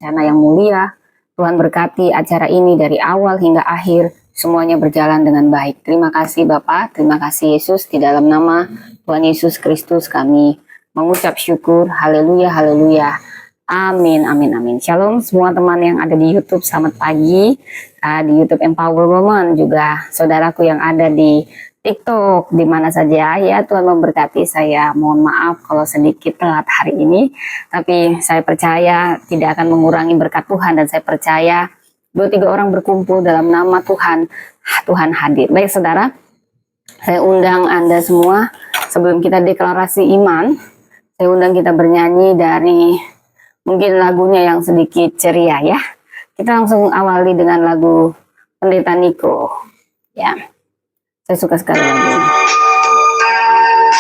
rencana yang mulia. Tuhan berkati acara ini dari awal hingga akhir, semuanya berjalan dengan baik. Terima kasih Bapak, terima kasih Yesus. Di dalam nama Tuhan Yesus Kristus kami mengucap syukur. Haleluya, haleluya. Amin, amin, amin. Shalom semua teman yang ada di YouTube, selamat pagi. Di YouTube Empower Woman, juga saudaraku yang ada di TikTok, di mana saja ya, Tuhan memberkati. Saya mohon maaf kalau sedikit telat hari ini, tapi saya percaya tidak akan mengurangi berkat Tuhan, dan saya percaya 2-3 orang berkumpul dalam nama Tuhan, Tuhan hadir. Baik saudara, saya undang Anda semua sebelum kita deklarasi iman, saya undang kita bernyanyi dari mungkin lagunya yang sedikit ceria ya. Kita langsung awali dengan lagu Pendeta Niko ya. Saya suka sekali lagu ini.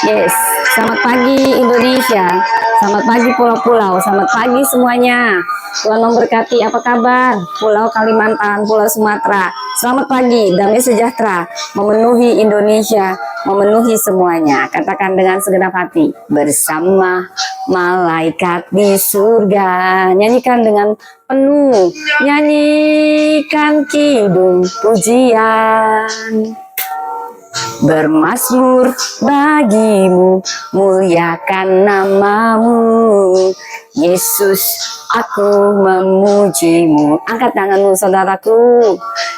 Yes, selamat pagi Indonesia, selamat pagi pulau-pulau, selamat pagi semuanya. Tuhan memberkati. Apa kabar Pulau Kalimantan, Pulau Sumatera? Selamat pagi, damai sejahtera memenuhi Indonesia, memenuhi semuanya. Katakan dengan segenap hati, bersama malaikat di surga. Nyanyikan dengan penuh, nyanyikan kidung pujian. Bermazmur bagimu, muliakan namamu, Yesus, aku memujimu. Angkat tanganmu saudaraku,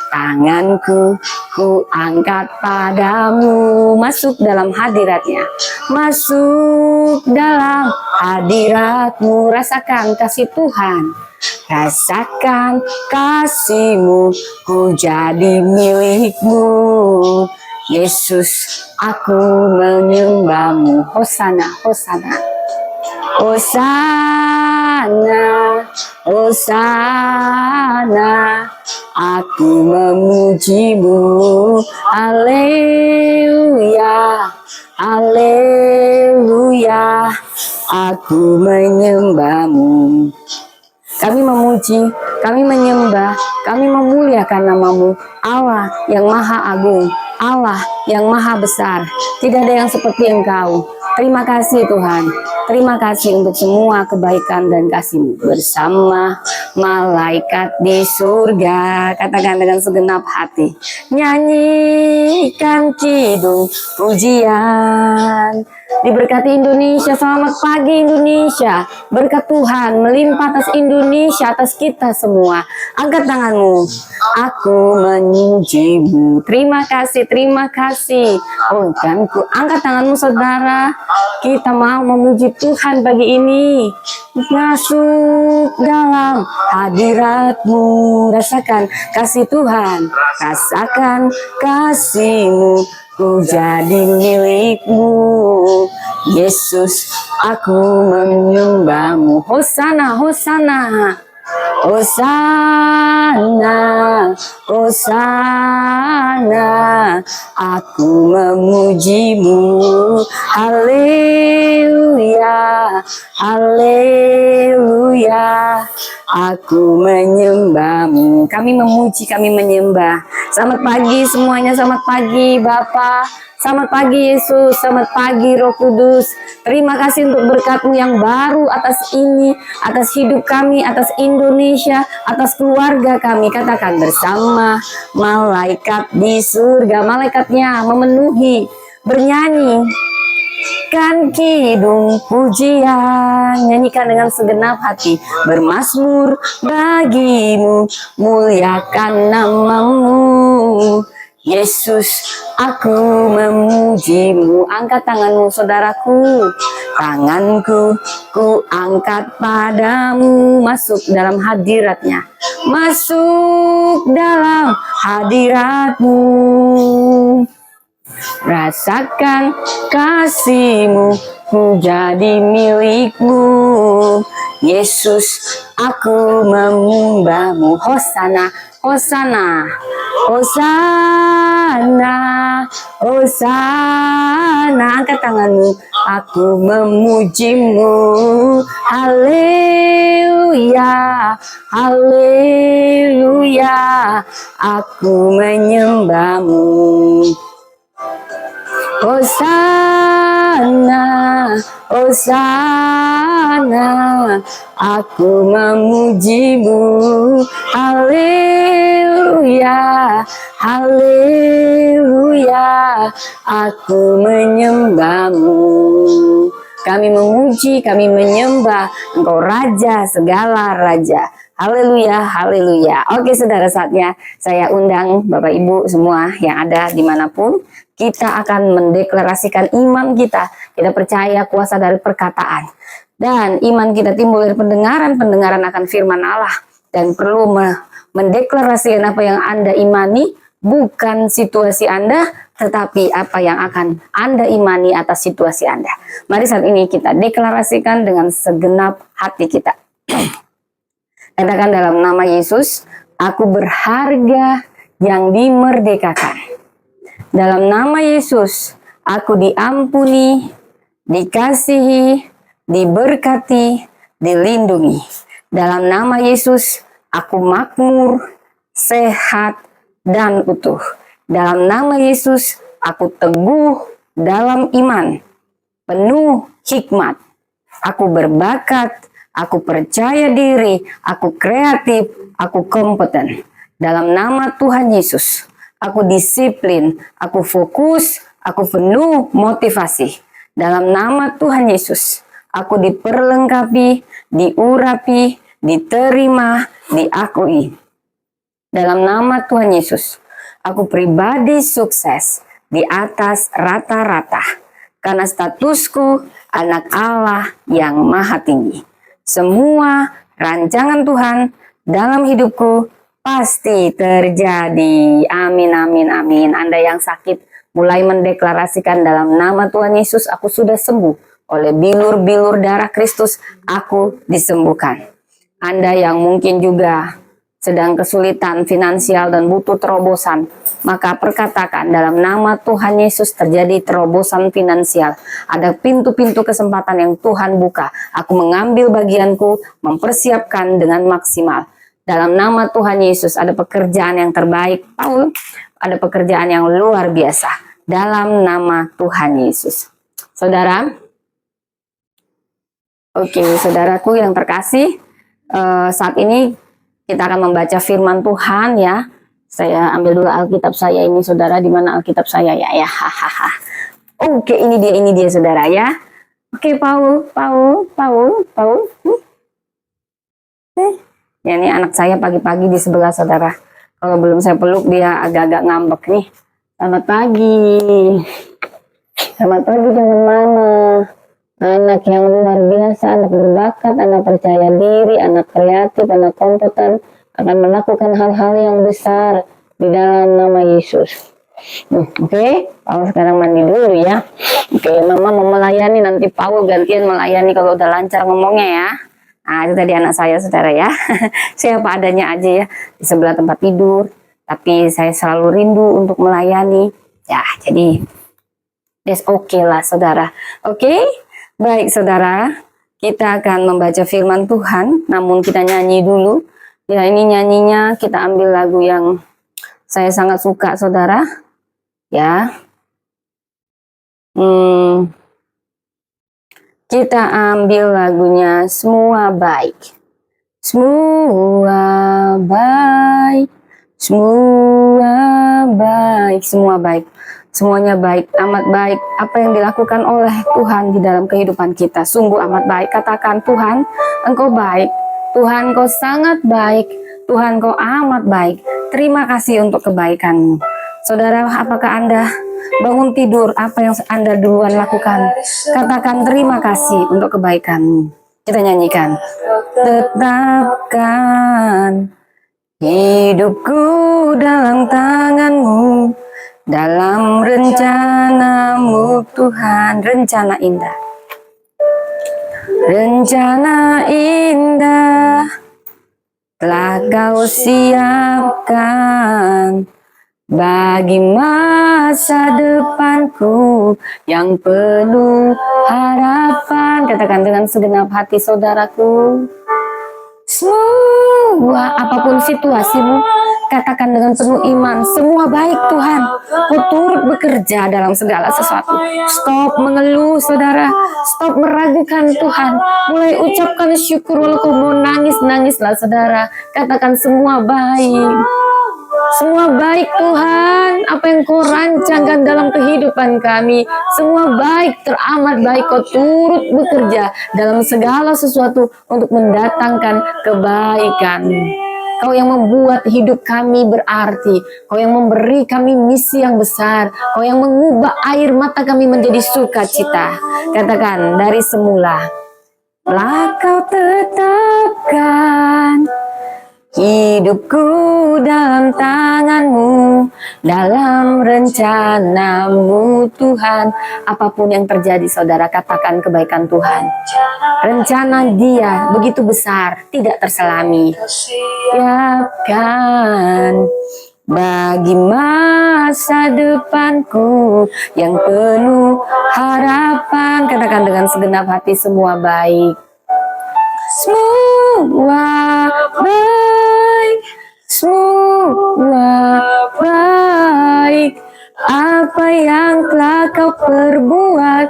tanganku ku angkat padamu. Masuk dalam hadiratnya, masuk dalam hadiratmu. Rasakan kasih Tuhan, rasakan kasih-Mu, ku jadi milikmu. Yesus, aku menyembah-Mu. Hosana, hosana. Hosana, hosana, aku memuji-Mu. Haleluya, haleluya, aku menyembah-Mu. Kami memuji, kami menyembah, kami memuliakan namamu, Allah yang maha agung, Allah yang maha besar. Tidak ada yang seperti Engkau. Terima kasih Tuhan. Terima kasih untuk semua kebaikan dan kasih-Mu. Bersama malaikat di surga, katakan dengan segenap hati, nyanyikan kidung pujian. Diberkati Indonesia, selamat pagi Indonesia. Berkat Tuhan melimpah atas Indonesia, atas kita semua. Angkat tanganmu, aku memuji-Mu. Terima kasih, terima kasih. Oh, Tuhanku, angkat tanganmu saudara. Kita mau memuji Tuhan pagi ini. Masuk dalam hadirat-Mu. Rasakan kasih Tuhan, rasakan kasih-Mu, ku jadi milik-Mu. Yesus, aku menyembah-Mu. Hosana, hosana, hosana, hosana, aku memuji-Mu. Haleluya, haleluya, aku menyembah-Mu. Kami memuji, kami menyembah. Selamat pagi semuanya, selamat pagi Bapak. Selamat pagi Yesus, selamat pagi Roh Kudus. Terima kasih untuk berkat-Mu yang baru atas ini, atas hidup kami, atas Indonesia, atas keluarga kami. Katakan bersama malaikat di surga, malaikatnya memenuhi, bernyanyi kan kidung pujian. Nyanyikan dengan segenap hati, bermazmur bagimu, muliakan namamu. Yesus, aku memuji-Mu. Angkat tanganmu saudaraku, tanganku ku angkat padamu. Masuk dalam hadiratnya, masuk dalam hadirat-Mu. Rasakan kasih-Mu, ku jadi milik-Mu. Yesus, aku menyembah-Mu. Hosana, hosana, hosana, hosana. Angkat tanganmu, aku memuji-Mu. Haleluya, haleluya, aku menyembah-Mu. Hosana, Hosana, aku memujimu. Haleluya, haleluya, aku menyembahmu. Kami memuji, kami menyembah Engkau Raja segala raja. Haleluya, haleluya. Oke saudara, saatnya saya undang Bapak Ibu semua yang ada dimanapun. Kita akan mendeklarasikan iman kita. Kita percaya kuasa dari perkataan. Dan iman kita timbul dari pendengaran akan firman Allah. Dan perlu mendeklarasikan apa yang Anda imani, bukan situasi Anda, tetapi apa yang akan Anda imani atas situasi Anda. Mari saat ini kita deklarasikan dengan segenap hati kita. Katakan dalam nama Yesus, aku berharga yang dimerdekakan. Dalam nama Yesus, aku diampuni, dikasihi, diberkati, dilindungi. Dalam nama Yesus, aku makmur, sehat, dan utuh. Dalam nama Yesus, aku teguh dalam iman, penuh hikmat. Aku berbakat, aku percaya diri, aku kreatif, aku kompeten. Dalam nama Tuhan Yesus, aku disiplin, aku fokus, aku penuh motivasi. Dalam nama Tuhan Yesus, aku diperlengkapi, diurapi, diterima, diakui. Dalam nama Tuhan Yesus, aku pribadi sukses di atas rata-rata karena statusku anak Allah yang maha tinggi. Semua rancangan Tuhan dalam hidupku pasti terjadi. Amin, amin, amin. Anda yang sakit mulai mendeklarasikan dalam nama Tuhan Yesus, aku sudah sembuh. Oleh bilur-bilur darah Kristus, aku disembuhkan. Anda yang mungkin juga sedang kesulitan finansial dan butuh terobosan, maka perkatakan dalam nama Tuhan Yesus terjadi terobosan finansial. Ada pintu-pintu kesempatan yang Tuhan buka. Aku mengambil bagianku, mempersiapkan dengan maksimal. Dalam nama Tuhan Yesus ada pekerjaan yang terbaik. Paul, ada pekerjaan yang luar biasa. Dalam nama Tuhan Yesus. Saudara, oke, saudaraku yang terkasih, saat ini kita akan membaca firman Tuhan ya. Saya ambil dulu Alkitab saya ini, saudara. Di mana Alkitab saya ya? Ya, hahaha. Oke, ini dia saudara ya. Oke, Paul. Ya, ini anak saya pagi-pagi di sebelah, saudara. Kalau belum saya peluk dia agak-agak ngambek nih. Selamat pagi. Selamat pagi dengan mama. Anak yang luar biasa, anak berbakat, anak percaya diri, anak kreatif, anak kompeten, akan melakukan hal-hal yang besar di dalam nama Yesus. Oke, Paul sekarang mandi dulu ya. Oke, mama mau melayani, nanti Paul gantian melayani kalau udah lancar ngomongnya ya. Nah, itu tadi anak saya, saudara ya. Saya apa adanya aja ya, di sebelah tempat tidur. Tapi saya selalu rindu untuk melayani. Ya, jadi that's okay lah, saudara. Oke? Baik saudara, kita akan membaca firman Tuhan, namun kita nyanyi dulu. Ya, ini nyanyinya kita ambil lagu yang saya sangat suka, saudara. Ya, kita ambil lagunya Semua Baik. Semua baik, semua baik, semua baik. Semuanya baik, amat baik. Apa yang dilakukan oleh Tuhan di dalam kehidupan kita sungguh amat baik. Katakan, Tuhan, Engkau baik. Tuhan, Engkau sangat baik. Tuhan, Engkau amat baik. Terima kasih untuk kebaikan-Mu. Saudara, apakah Anda bangun tidur? Apa yang Anda duluan lakukan? Katakan terima kasih untuk kebaikan-Mu. Kita nyanyikan. Tetapkan hidupku dalam tangan-Mu. Dalam rencana-Mu Tuhan, rencana indah. Rencana indah telah Kau siapkan bagi masa depanku yang penuh harapan. Katakan dengan segenap hati, saudaraku. Semua Semua, apapun situasimu, katakan dengan penuh iman, semua baik Tuhan. Kau turut bekerja dalam segala sesuatu. Stop mengeluh saudara, stop meragukan Tuhan. Mulai ucapkan syukur, walau kau mau nangis, nangislah saudara. Katakan semua baik. Semua baik Tuhan, apa yang kau rancangkan dalam kehidupan kami, semua baik, teramat baik. Kau turut bekerja dalam segala sesuatu untuk mendatangkan kebaikan. Kau yang membuat hidup kami berarti, Kau yang memberi kami misi yang besar, Kau yang mengubah air mata kami menjadi sukacita. Katakan, dari semula lah Kau tetapkan hidupku dalam tangan-Mu, dalam rencana-Mu Tuhan. Apapun yang terjadi saudara, katakan kebaikan Tuhan. Rencana Dia begitu besar, tidak terselami. Siapkan bagi masa depanku yang penuh harapan. Katakan dengan segenap hati, semua baik. Semua baik, semua baik. Apa yang telah Kau perbuat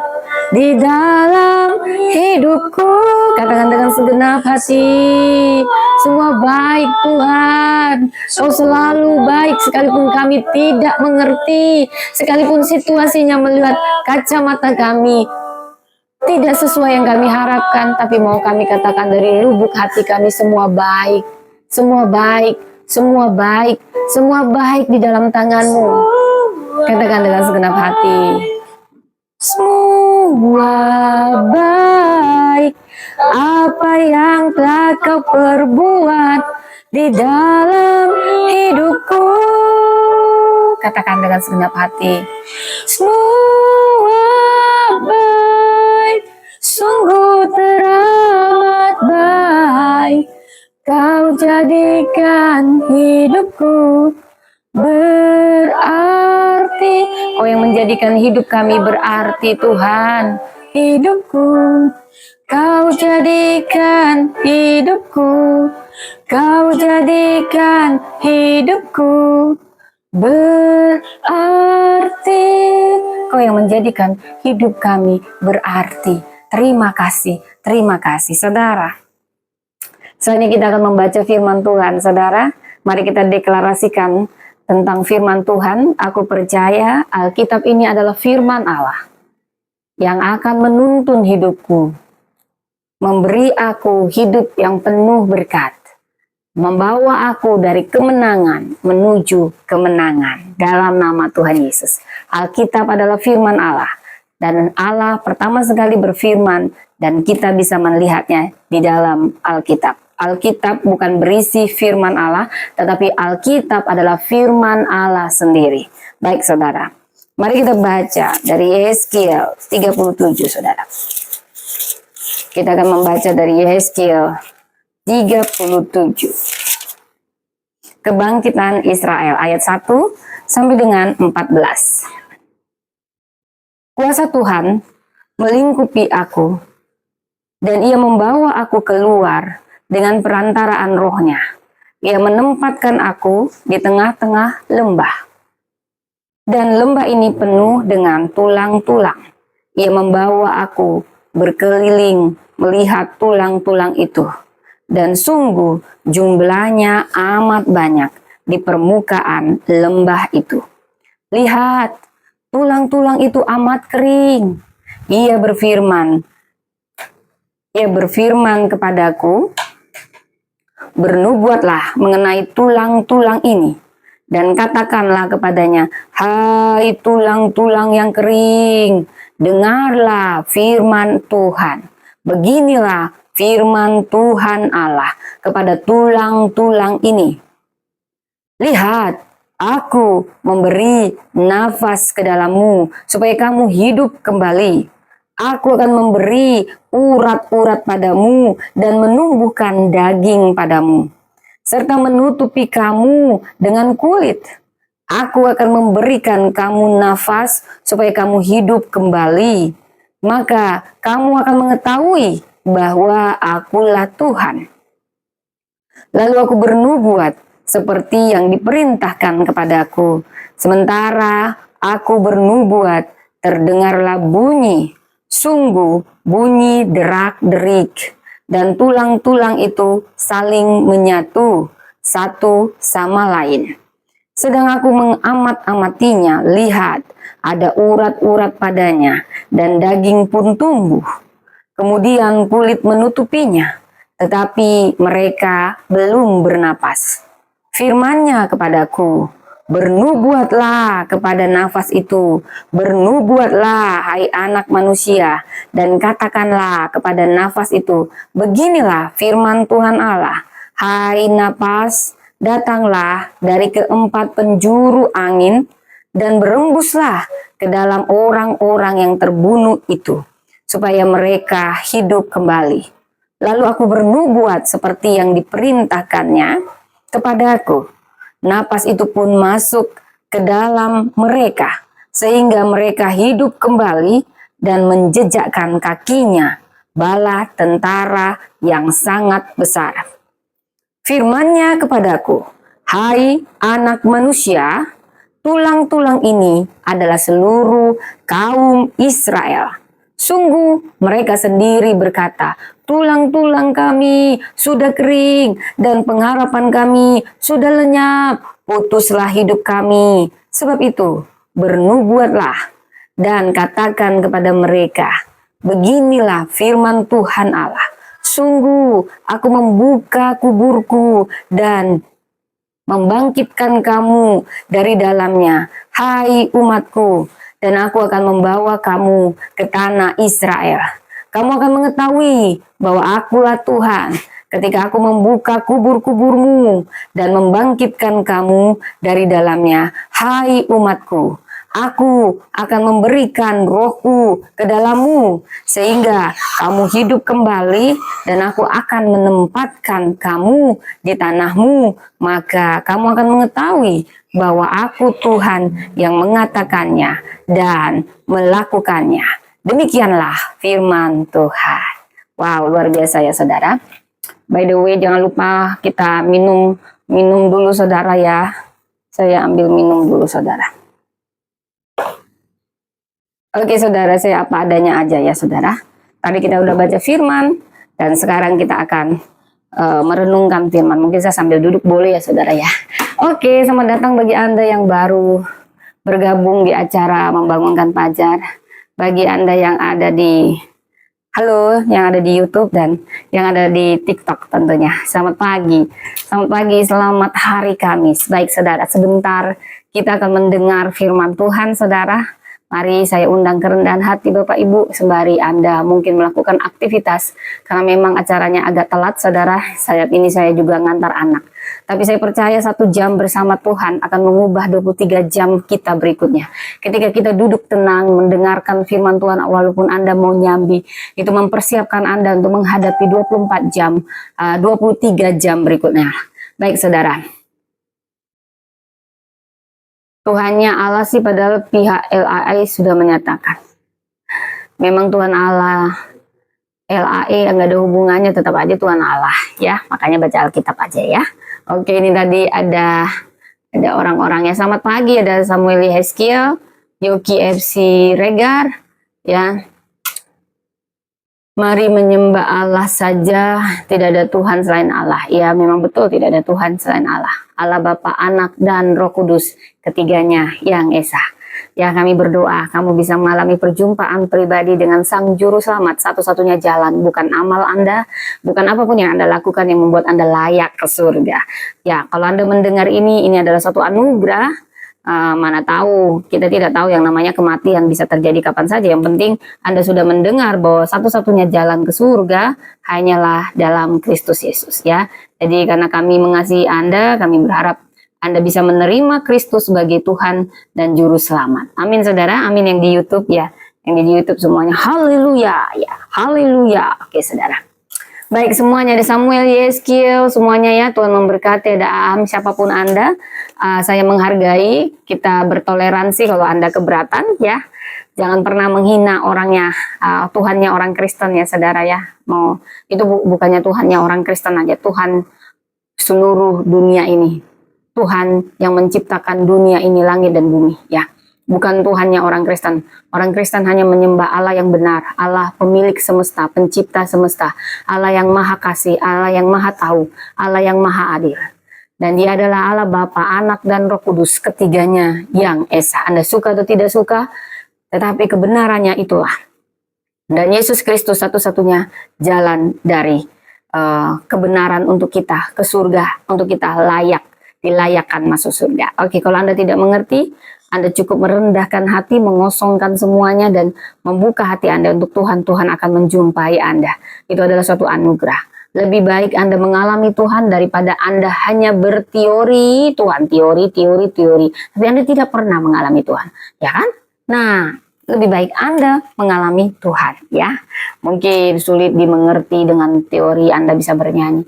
di dalam hidupku, katakan dengan segenap hati, semua baik Tuhan. Kau selalu baik sekalipun kami tidak mengerti, sekalipun situasinya melihat kacamata kami tidak sesuai yang kami harapkan, tapi mau kami katakan dari lubuk hati kami, semua baik, semua baik, semua baik, semua baik di dalam tangan-Mu. Katakan dengan segenap hati, semua baik. Apa yang telah Kau perbuat di dalam hidupku, katakan dengan segenap hati, semua baik. Sungguh teramat baik. Kau jadikan hidupku berarti. Kau yang menjadikan hidup kami berarti Tuhan. Hidupku, Kau jadikan hidupku, Kau jadikan hidupku berarti. Kau yang menjadikan hidup kami berarti. Terima kasih saudara. Selanjutnya kita akan membaca firman Tuhan saudara. Mari kita deklarasikan tentang firman Tuhan. Aku percaya Alkitab ini adalah firman Allah yang akan menuntun hidupku, memberi aku hidup yang penuh berkat, membawa aku dari kemenangan menuju kemenangan dalam nama Tuhan Yesus. Alkitab adalah firman Allah, dan Allah pertama sekali berfirman dan kita bisa melihatnya di dalam Alkitab. Alkitab bukan berisi firman Allah, tetapi Alkitab adalah firman Allah sendiri. Baik saudara, mari kita baca dari Yehezkiel 37 saudara. Kita akan membaca dari Yehezkiel 37. Kebangkitan Israel ayat 1 sampai dengan 14. Kuasa Tuhan melingkupi aku, dan Ia membawa aku keluar dengan perantaraan Roh-Nya. Ia menempatkan aku di tengah-tengah lembah, dan lembah ini penuh dengan tulang-tulang. Ia membawa aku berkeliling melihat tulang-tulang itu, dan sungguh jumlahnya amat banyak di permukaan lembah itu. Lihat, tulang-tulang itu amat kering. Ia berfirman kepadaku, bernubuatlah mengenai tulang-tulang ini, dan katakanlah kepadanya, hai tulang-tulang yang kering, dengarlah firman Tuhan. Beginilah firman Tuhan Allah kepada tulang-tulang ini. Lihat, aku memberi nafas ke dalammu supaya kamu hidup kembali. Aku akan memberi urat-urat padamu dan menumbuhkan daging padamu, serta menutupi kamu dengan kulit. Aku akan memberikan kamu nafas supaya kamu hidup kembali. Maka kamu akan mengetahui bahwa Akulah Tuhan. Lalu aku bernubuat seperti yang diperintahkan kepadaku. Sementara aku bernubuat, terdengarlah bunyi, sungguh bunyi derak-derik, dan tulang-tulang itu saling menyatu satu sama lain. Sedang aku mengamat-amatinya, lihat, ada urat-urat padanya, dan daging pun tumbuh. Kemudian kulit menutupinya, tetapi mereka belum bernapas. Firman-Nya kepadaku, bernubuatlah kepada nafas itu, bernubuatlah hai anak manusia, dan katakanlah kepada nafas itu, beginilah firman Tuhan Allah, hai napas, datanglah dari keempat penjuru angin dan berembuslah ke dalam orang-orang yang terbunuh itu, supaya mereka hidup kembali. Lalu aku bernubuat seperti yang diperintahkannya kepadaku. Napas itu pun masuk ke dalam mereka, sehingga mereka hidup kembali dan menjejakkan kakinya bala tentara yang sangat besar. Firman-Nya kepadaku, hai anak manusia, tulang-tulang ini adalah seluruh kaum Israel. Sungguh mereka sendiri berkata, tulang-tulang kami sudah kering dan pengharapan kami sudah lenyap, putuslah hidup kami. Sebab itu bernubuatlah dan katakan kepada mereka, beginilah firman Tuhan Allah. Sungguh aku membuka kuburku dan membangkitkan kamu dari dalamnya, hai umatku, dan aku akan membawa kamu ke tanah Israel. Kamu akan mengetahui bahwa akulah Tuhan ketika aku membuka kubur-kuburmu dan membangkitkan kamu dari dalamnya, hai umatku. Aku akan memberikan rohku ke dalammu sehingga kamu hidup kembali, dan aku akan menempatkan kamu di tanahmu. Maka kamu akan mengetahui bahwa aku Tuhan yang mengatakannya dan melakukannya. Demikianlah firman Tuhan. Wow, luar biasa ya saudara. By the way, jangan lupa kita minum dulu saudara ya. Saya ambil minum dulu saudara. Oke saudara, saya apa adanya aja ya saudara. Tadi kita udah baca firman, dan sekarang kita akan merenungkan firman. Mungkin saya sambil duduk boleh ya saudara ya. Oke, selamat datang bagi Anda yang baru bergabung di acara Membangunkan Fajar. Bagi Anda yang ada di yang ada di YouTube dan yang ada di TikTok tentunya. Selamat pagi, selamat hari Kamis. Baik saudara, sebentar kita akan mendengar firman Tuhan saudara. Mari saya undang kerendahan hati Bapak Ibu sembari Anda mungkin melakukan aktivitas, karena memang acaranya agak telat saudara. Saat ini saya juga ngantar anak. Tapi saya percaya 1 jam bersama Tuhan akan mengubah 23 jam kita berikutnya. Ketika kita duduk tenang mendengarkan firman Tuhan, walaupun Anda mau nyambi, itu mempersiapkan Anda untuk menghadapi 24 jam, 23 jam berikutnya. Baik saudara. Tuhannya Allah sih, padahal pihak LAI sudah menyatakan. Memang Tuhan Allah, LAI nggak ada hubungannya, tetap aja Tuhan Allah ya. Makanya baca Alkitab aja ya. Oke, ini tadi ada orang-orangnya. Selamat pagi, ada Samuel Yeskiel, Yoki FC Regar ya. Mari menyembah Allah saja, tidak ada Tuhan selain Allah. Ya, memang betul tidak ada Tuhan selain Allah. Allah Bapa, Anak, dan Roh Kudus, ketiganya yang esa. Ya, kami berdoa kamu bisa mengalami perjumpaan pribadi dengan Sang Juru Selamat, satu-satunya jalan, bukan amal Anda, bukan apapun yang Anda lakukan yang membuat Anda layak ke surga. Ya, kalau Anda mendengar ini adalah suatu anugerah. Mana tahu, kita tidak tahu yang namanya kematian bisa terjadi kapan saja. Yang penting Anda sudah mendengar bahwa satu-satunya jalan ke surga hanyalah dalam Kristus Yesus ya. Jadi karena kami mengasihi Anda, kami berharap Anda bisa menerima Kristus sebagai Tuhan dan Juru Selamat. Amin saudara, amin yang di YouTube ya. Yang di YouTube semuanya haleluya ya, haleluya. Oke saudara. Baik semuanya, ada Samuel Yeskiel semuanya ya, Tuhan memberkati. Ada Aam, siapapun Anda, saya menghargai, kita bertoleransi. Kalau Anda keberatan ya, jangan pernah menghina orangnya, Tuhannya orang Kristen ya saudara ya. Mau itu bukannya Tuhannya orang Kristen aja, Tuhan seluruh dunia ini. Tuhan yang menciptakan dunia ini, langit dan bumi, ya. Bukan Tuhannya orang Kristen. Orang Kristen hanya menyembah Allah yang benar, Allah pemilik semesta, pencipta semesta, Allah yang maha kasih, Allah yang maha tahu, Allah yang maha adil. Dan Dia adalah Allah Bapa, Anak, dan Roh Kudus, ketiganya yang esa. Anda suka atau tidak suka, tetapi kebenarannya itulah. Dan Yesus Kristus satu-satunya jalan dari kebenaran untuk kita ke surga, untuk kita dilayakkan masuk surga. Oke, kalau Anda tidak mengerti, Anda cukup merendahkan hati, mengosongkan semuanya, dan membuka hati Anda untuk Tuhan. Tuhan akan menjumpai Anda. Itu adalah suatu anugerah. Lebih baik Anda mengalami Tuhan daripada Anda hanya berteori Tuhan, teori. Tapi Anda tidak pernah mengalami Tuhan, ya kan? Nah, lebih baik Anda mengalami Tuhan, ya. Mungkin sulit dimengerti dengan teori, Anda bisa bernyanyi.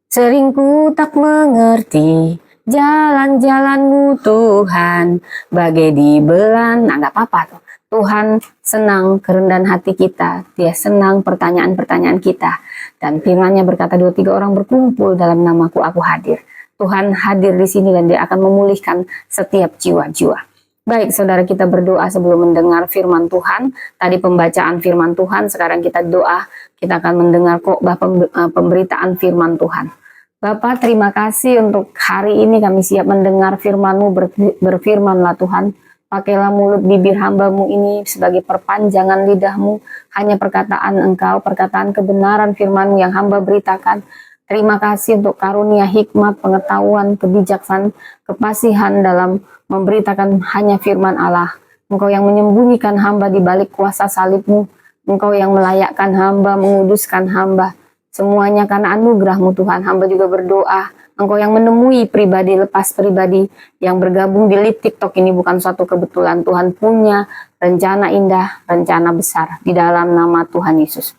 Sering ku tak mengerti jalan-jalanmu Tuhan, bagai dibelan. Nah, gak apa-apa tuh. Tuhan senang kerendahan hati kita. Dia senang pertanyaan-pertanyaan kita. Dan firman-Nya berkata, 2-3 orang berkumpul dalam namaku, aku hadir. Tuhan hadir di sini dan Dia akan memulihkan setiap jiwa-jiwa. Baik, saudara, kita berdoa sebelum mendengar firman Tuhan. Tadi pembacaan firman Tuhan, sekarang kita doa. Kita akan mendengar khotbah pemberitaan firman Tuhan. Bapak, terima kasih untuk hari ini kami siap mendengar firman-Mu. Berfirmanlah Tuhan, pakailah mulut bibir hamba-Mu ini sebagai perpanjangan lidah-Mu. Hanya perkataan Engkau, perkataan kebenaran firman-Mu yang hamba beritakan. Terima kasih untuk karunia hikmat, pengetahuan, kebijaksanaan, kefasihan dalam memberitakan hanya firman Allah. Engkau yang menyembunyikan hamba di balik kuasa salib-Mu. Engkau yang melayakkan hamba, menguduskan hamba. Semuanya karena anugerah-Mu Tuhan. Hamba juga berdoa, Engkau yang menemui pribadi lepas pribadi yang bergabung di live TikTok ini bukan suatu kebetulan. Tuhan punya rencana indah, rencana besar di dalam nama Tuhan Yesus.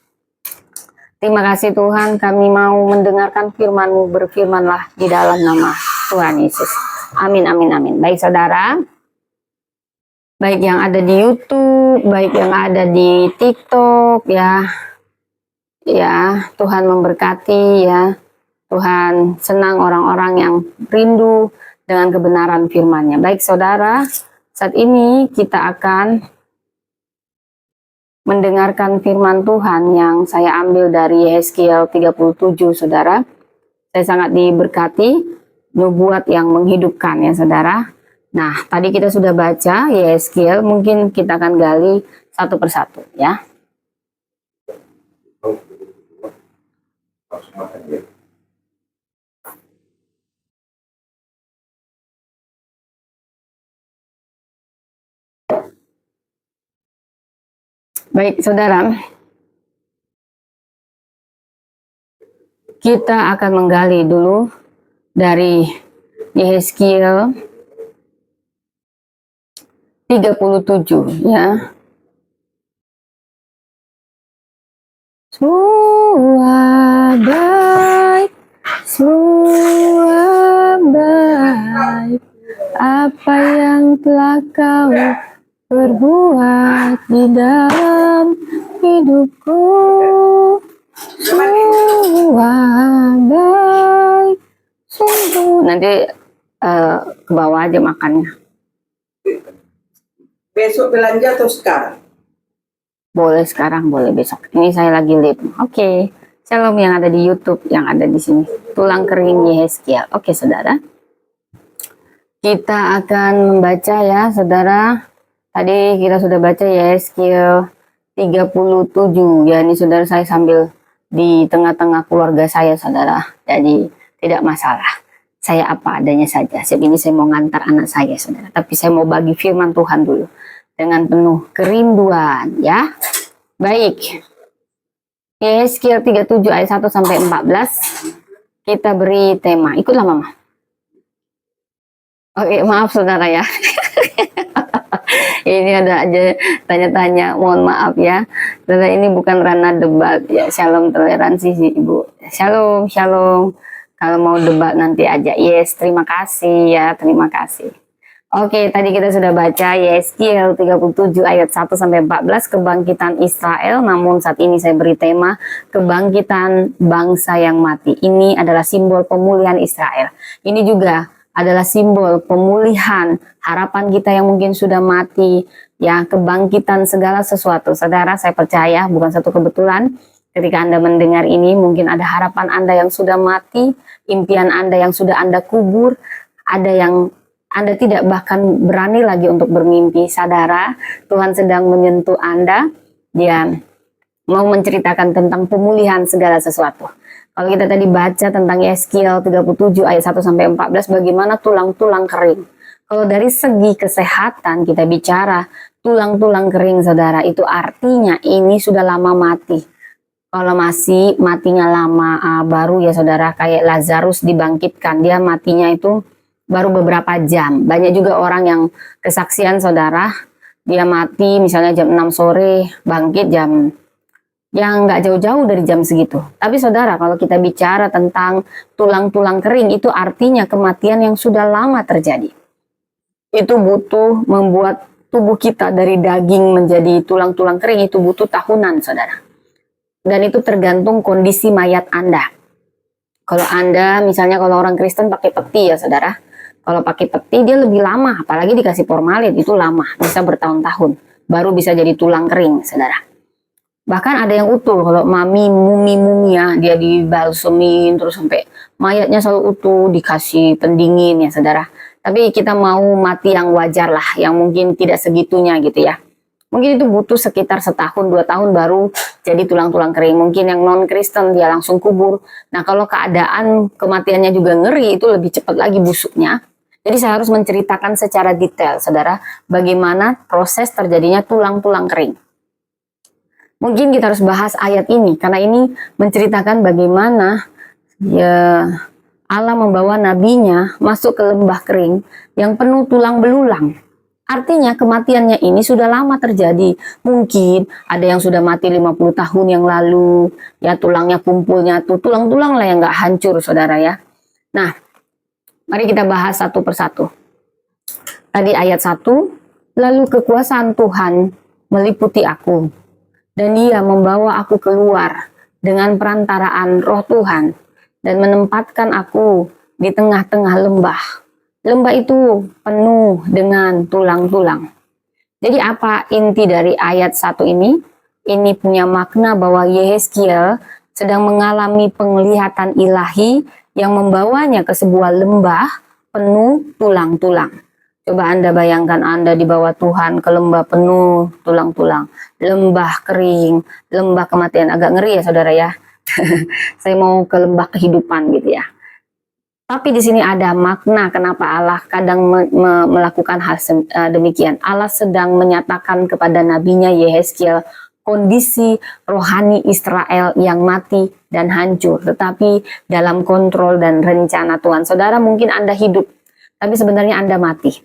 Terima kasih Tuhan, kami mau mendengarkan firman-Mu. Berfirmanlah di dalam nama Tuhan Yesus. Amin, amin, amin. Baik saudara, baik yang ada di YouTube, baik yang ada di TikTok, ya. Ya, Tuhan memberkati, ya. Tuhan senang orang-orang yang rindu dengan kebenaran firman-Nya. Baik saudara, saat ini kita akan mendengarkan firman Tuhan yang saya ambil dari Yehezkiel 37, saudara. Saya sangat diberkati, nubuat yang menghidupkan, ya saudara. Nah, tadi kita sudah baca Yehezkiel, mungkin kita akan gali satu persatu, ya. Baik saudara, kita akan menggali dulu dari Yehezkiel 37, ya. Semua baik, apa yang telah kau perbuat di dalam hidupku. Semua baik, sungguh. Nanti ke bawah aja makannya. Besok belanja atau sekarang? Boleh sekarang, boleh besok. Ini saya lagi live. Oke. Shalom yang ada di YouTube, yang ada di sini. Tulang kering Yehezkiel. Oke, saudara. Kita akan membaca, ya, saudara. Tadi kita sudah baca Yehezkiel 37. Ya, ini saudara, saya sambil di tengah-tengah keluarga saya, saudara. Jadi tidak masalah. Saya apa adanya saja. Siap ini saya mau ngantar anak saya, saudara. Tapi saya mau bagi firman Tuhan dulu dengan penuh kerinduan, ya. Baik. Yehezkiel 37 ayat 1 sampai 14. Kita beri tema. Ikutlah Mama. Oke, maaf saudara ya. Ini ada aja tanya-tanya, mohon maaf ya. Saudara, ini bukan ranah debat ya. Shalom toleransi sih Ibu. Shalom, shalom. Kalau mau debat nanti aja. Yes, terima kasih ya, terima kasih. Oke, tadi kita sudah baca Yeskiel 37 ayat 1 sampai 14 kebangkitan Israel, namun saat ini saya beri tema kebangkitan bangsa yang mati. Ini adalah simbol pemulihan Israel. Ini juga adalah simbol pemulihan harapan kita yang mungkin sudah mati, ya, kebangkitan segala sesuatu. Saudara, saya percaya bukan satu kebetulan ketika Anda mendengar ini, mungkin ada harapan Anda yang sudah mati, impian Anda yang sudah Anda kubur, ada yang Anda tidak bahkan berani lagi untuk bermimpi. Saudara, Tuhan sedang menyentuh Anda. Dia mau menceritakan tentang pemulihan segala sesuatu. Kalau kita tadi baca tentang Yeskiel 37 ayat 1 sampai 14, bagaimana tulang-tulang kering. Kalau dari segi kesehatan kita bicara tulang-tulang kering, saudara, itu artinya ini sudah lama mati. Kalau masih matinya lama, baru ya saudara, kayak Lazarus dibangkitkan, dia matinya itu baru beberapa jam. Banyak juga orang yang kesaksian saudara, dia mati misalnya jam 6 sore, bangkit jam yang nggak jauh-jauh dari jam segitu. Tapi saudara, kalau kita bicara tentang tulang-tulang kering, itu artinya kematian yang sudah lama terjadi. Itu butuh membuat tubuh kita dari daging menjadi tulang-tulang kering, itu butuh tahunan saudara. Dan itu tergantung kondisi mayat Anda. Kalau Anda, misalnya kalau orang Kristen pakai peti ya saudara, kalau pakai peti dia lebih lama, apalagi dikasih formalin, itu lama, bisa bertahun-tahun, baru bisa jadi tulang kering, saudara. Bahkan ada yang utuh, kalau mumi ya, dia dibalsemin terus sampai mayatnya selalu utuh, dikasih pendingin ya, saudara. Tapi kita mau mati yang wajar lah, yang mungkin tidak segitunya gitu ya. Mungkin itu butuh sekitar setahun, 2 tahun baru jadi tulang-tulang kering. Mungkin yang non-Kristen dia langsung kubur. Nah kalau keadaan kematiannya juga ngeri, itu lebih cepat lagi busuknya. Jadi saya harus menceritakan secara detail, saudara, bagaimana proses terjadinya tulang-tulang kering. Mungkin kita harus bahas ayat ini, karena ini menceritakan bagaimana ya Allah membawa nabinya masuk ke lembah kering yang penuh tulang belulang. Artinya kematiannya ini sudah lama terjadi. Mungkin ada yang sudah mati 50 tahun yang lalu, ya tulangnya kumpulnya tuh, tulang-tulang lah yang nggak hancur, saudara ya. Nah, mari kita bahas satu persatu. Tadi ayat 1, lalu kekuasaan Tuhan meliputi aku, dan dia membawa aku keluar dengan perantaraan roh Tuhan, dan menempatkan aku di tengah-tengah lembah. Lembah itu penuh dengan tulang-tulang. Jadi apa inti dari ayat 1 ini? Ini punya makna bahwa Yeskiel sedang mengalami penglihatan ilahi yang membawanya ke sebuah lembah penuh tulang-tulang. Coba Anda bayangkan Anda dibawa Tuhan ke lembah penuh tulang-tulang, lembah kering, lembah kematian. Agak ngeri ya saudara ya. Saya mau ke lembah kehidupan gitu ya. Tapi di sini ada makna kenapa Allah kadang melakukan hal demikian. Allah sedang menyatakan kepada nabinya Yeskiel kondisi rohani Israel yang mati dan hancur, tetapi dalam kontrol dan rencana Tuhan. Saudara, mungkin Anda hidup, tapi sebenarnya Anda mati.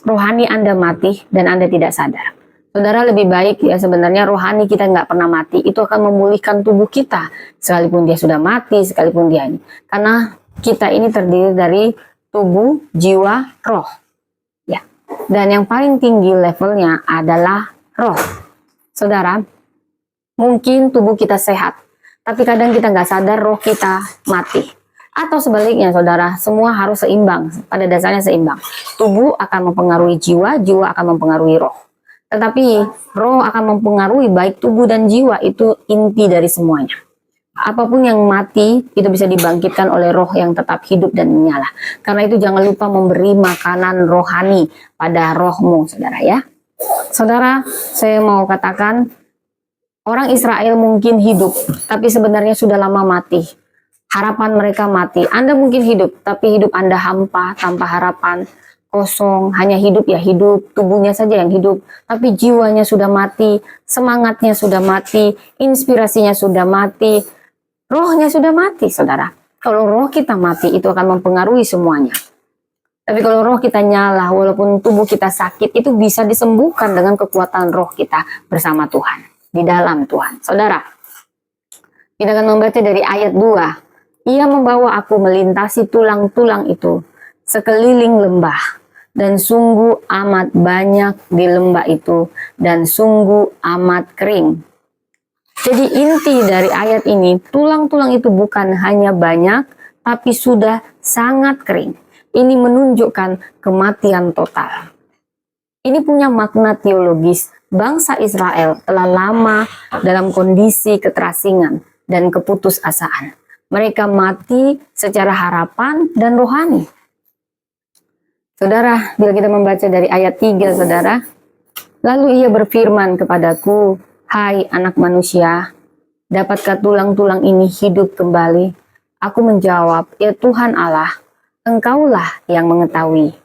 Rohani Anda mati dan Anda tidak sadar. Saudara, lebih baik ya sebenarnya rohani kita nggak pernah mati. Itu akan memulihkan tubuh kita, sekalipun dia sudah mati, sekalipun dia ini. Karena kita ini terdiri dari tubuh, jiwa, roh. Ya. Dan yang paling tinggi levelnya adalah roh. Saudara, mungkin tubuh kita sehat, tapi kadang kita nggak sadar roh kita mati. Atau sebaliknya saudara, semua harus seimbang, pada dasarnya seimbang. Tubuh akan mempengaruhi jiwa, jiwa akan mempengaruhi roh. Tetapi roh akan mempengaruhi baik tubuh dan jiwa, itu inti dari semuanya. Apapun yang mati, itu bisa dibangkitkan oleh roh yang tetap hidup dan menyala. Karena itu jangan lupa memberi makanan rohani pada rohmu, saudara ya. Saudara, saya mau katakan, orang Israel mungkin hidup, tapi sebenarnya sudah lama mati. Harapan mereka mati. Anda mungkin hidup, tapi hidup Anda hampa, tanpa harapan, kosong, hanya hidup ya hidup, tubuhnya saja yang hidup. Tapi jiwanya sudah mati, semangatnya sudah mati, inspirasinya sudah mati, rohnya sudah mati, saudara. Kalau roh kita mati, itu akan mempengaruhi semuanya. Tapi kalau roh kita nyala, walaupun tubuh kita sakit, itu bisa disembuhkan dengan kekuatan roh kita bersama Tuhan, di dalam Tuhan. Saudara, kita akan membaca dari ayat 2. Ia membawa aku melintasi tulang-tulang itu sekeliling lembah, dan sungguh amat banyak di lembah itu, dan sungguh amat kering. Jadi inti dari ayat ini, tulang-tulang itu bukan hanya banyak, tapi sudah sangat kering. Ini menunjukkan kematian total. Ini punya makna teologis. Bangsa Israel telah lama dalam kondisi keterasingan dan keputusasaan. Mereka mati secara harapan dan rohani. Saudara, bila kita membaca dari ayat 3, saudara, lalu ia berfirman kepadaku, hai anak manusia, dapatkah tulang-tulang ini hidup kembali? Aku menjawab, ya Tuhan Allah, Engkaulah yang mengetahui.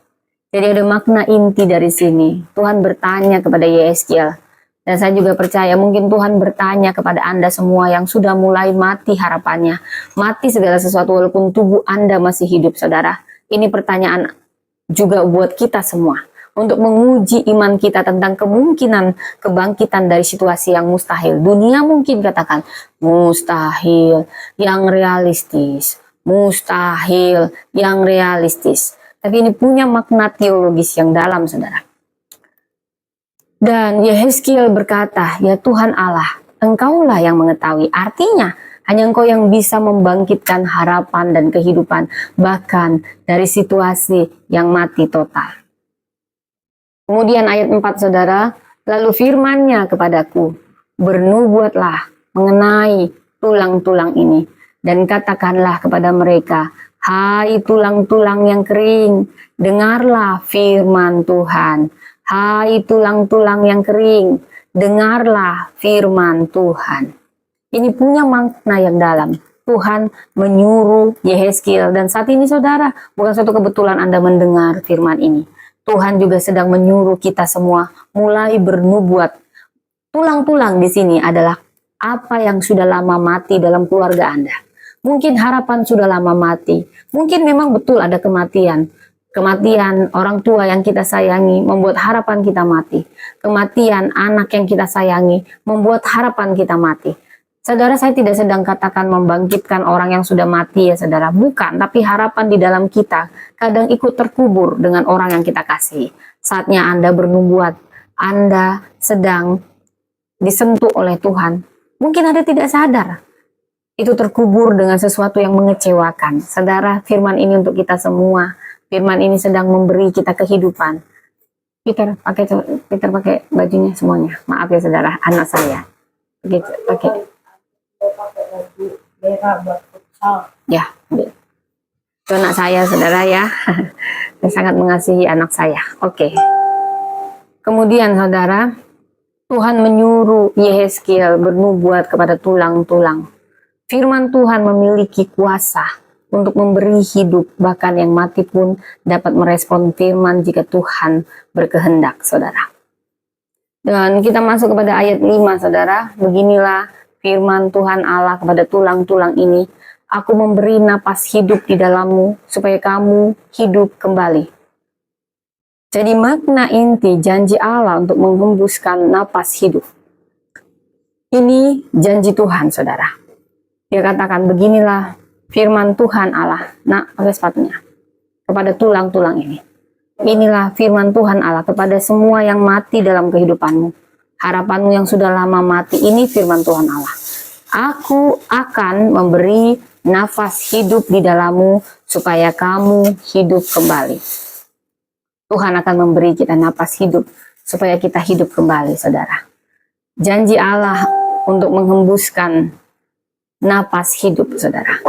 Jadi ada makna inti dari sini. Tuhan bertanya kepada Yehezkiel. Dan saya juga percaya mungkin Tuhan bertanya kepada Anda semua yang sudah mulai mati harapannya. Mati segala sesuatu walaupun tubuh Anda masih hidup, saudara. Ini pertanyaan juga buat kita semua. Untuk menguji iman kita tentang kemungkinan kebangkitan dari situasi yang mustahil. Dunia mungkin katakan, mustahil, yang realistis. Mustahil, yang realistis. Tapi ini punya makna teologis yang dalam, saudara. Dan Yehezkiel berkata, ya Tuhan Allah, Engkaulah yang mengetahui. Artinya, hanya Engkau yang bisa membangkitkan harapan dan kehidupan, bahkan dari situasi yang mati total. Kemudian ayat 4, saudara, lalu firman-Nya kepadaku, bernubuatlah mengenai tulang-tulang ini, dan katakanlah kepada mereka, hai tulang-tulang yang kering, dengarlah firman Tuhan. Hai tulang-tulang yang kering, dengarlah firman Tuhan. Ini punya makna yang dalam. Tuhan menyuruh Yehezkiel, dan saat ini saudara, bukan suatu kebetulan Anda mendengar firman ini. Tuhan juga sedang menyuruh kita semua mulai bernubuat. Tulang-tulang di sini adalah apa yang sudah lama mati dalam keluarga Anda. Mungkin harapan sudah lama mati. Mungkin memang betul ada kematian. Kematian orang tua yang kita sayangi membuat harapan kita mati. Kematian anak yang kita sayangi membuat harapan kita mati. Saudara, saya tidak sedang katakan membangkitkan orang yang sudah mati ya saudara. Bukan, tapi harapan di dalam kita kadang ikut terkubur dengan orang yang kita kasih. Saatnya Anda bernubuat, Anda sedang disentuh oleh Tuhan. Mungkin Anda tidak sadar. Itu terkubur dengan sesuatu yang mengecewakan. Saudara, firman ini untuk kita semua. Firman ini sedang memberi kita kehidupan. Peter pakai bajunya semuanya. Maaf ya saudara, anak saya. Pakai. Ya, itu anak saya saudara ya. Saya sangat mengasihi anak saya. Oke. Kemudian saudara, Tuhan menyuruh Yehezkiel bernubuat kepada tulang-tulang. Firman Tuhan memiliki kuasa untuk memberi hidup, bahkan yang mati pun dapat merespon firman jika Tuhan berkehendak, saudara. Dan kita masuk kepada ayat 5, saudara. Beginilah firman Tuhan Allah kepada tulang-tulang ini. Aku memberi napas hidup di dalammu, supaya kamu hidup kembali. Jadi makna inti janji Allah untuk menghembuskan napas hidup. Ini janji Tuhan, saudara. Dia katakan, beginilah firman Tuhan Allah, pakai sepatunya, kepada tulang-tulang ini. Inilah firman Tuhan Allah kepada semua yang mati dalam kehidupanmu. Harapanmu yang sudah lama mati, ini firman Tuhan Allah. Aku akan memberi nafas hidup di dalammu, supaya kamu hidup kembali. Tuhan akan memberi kita nafas hidup, supaya kita hidup kembali, saudara. Janji Allah untuk menghembuskan napas hidup, saudara.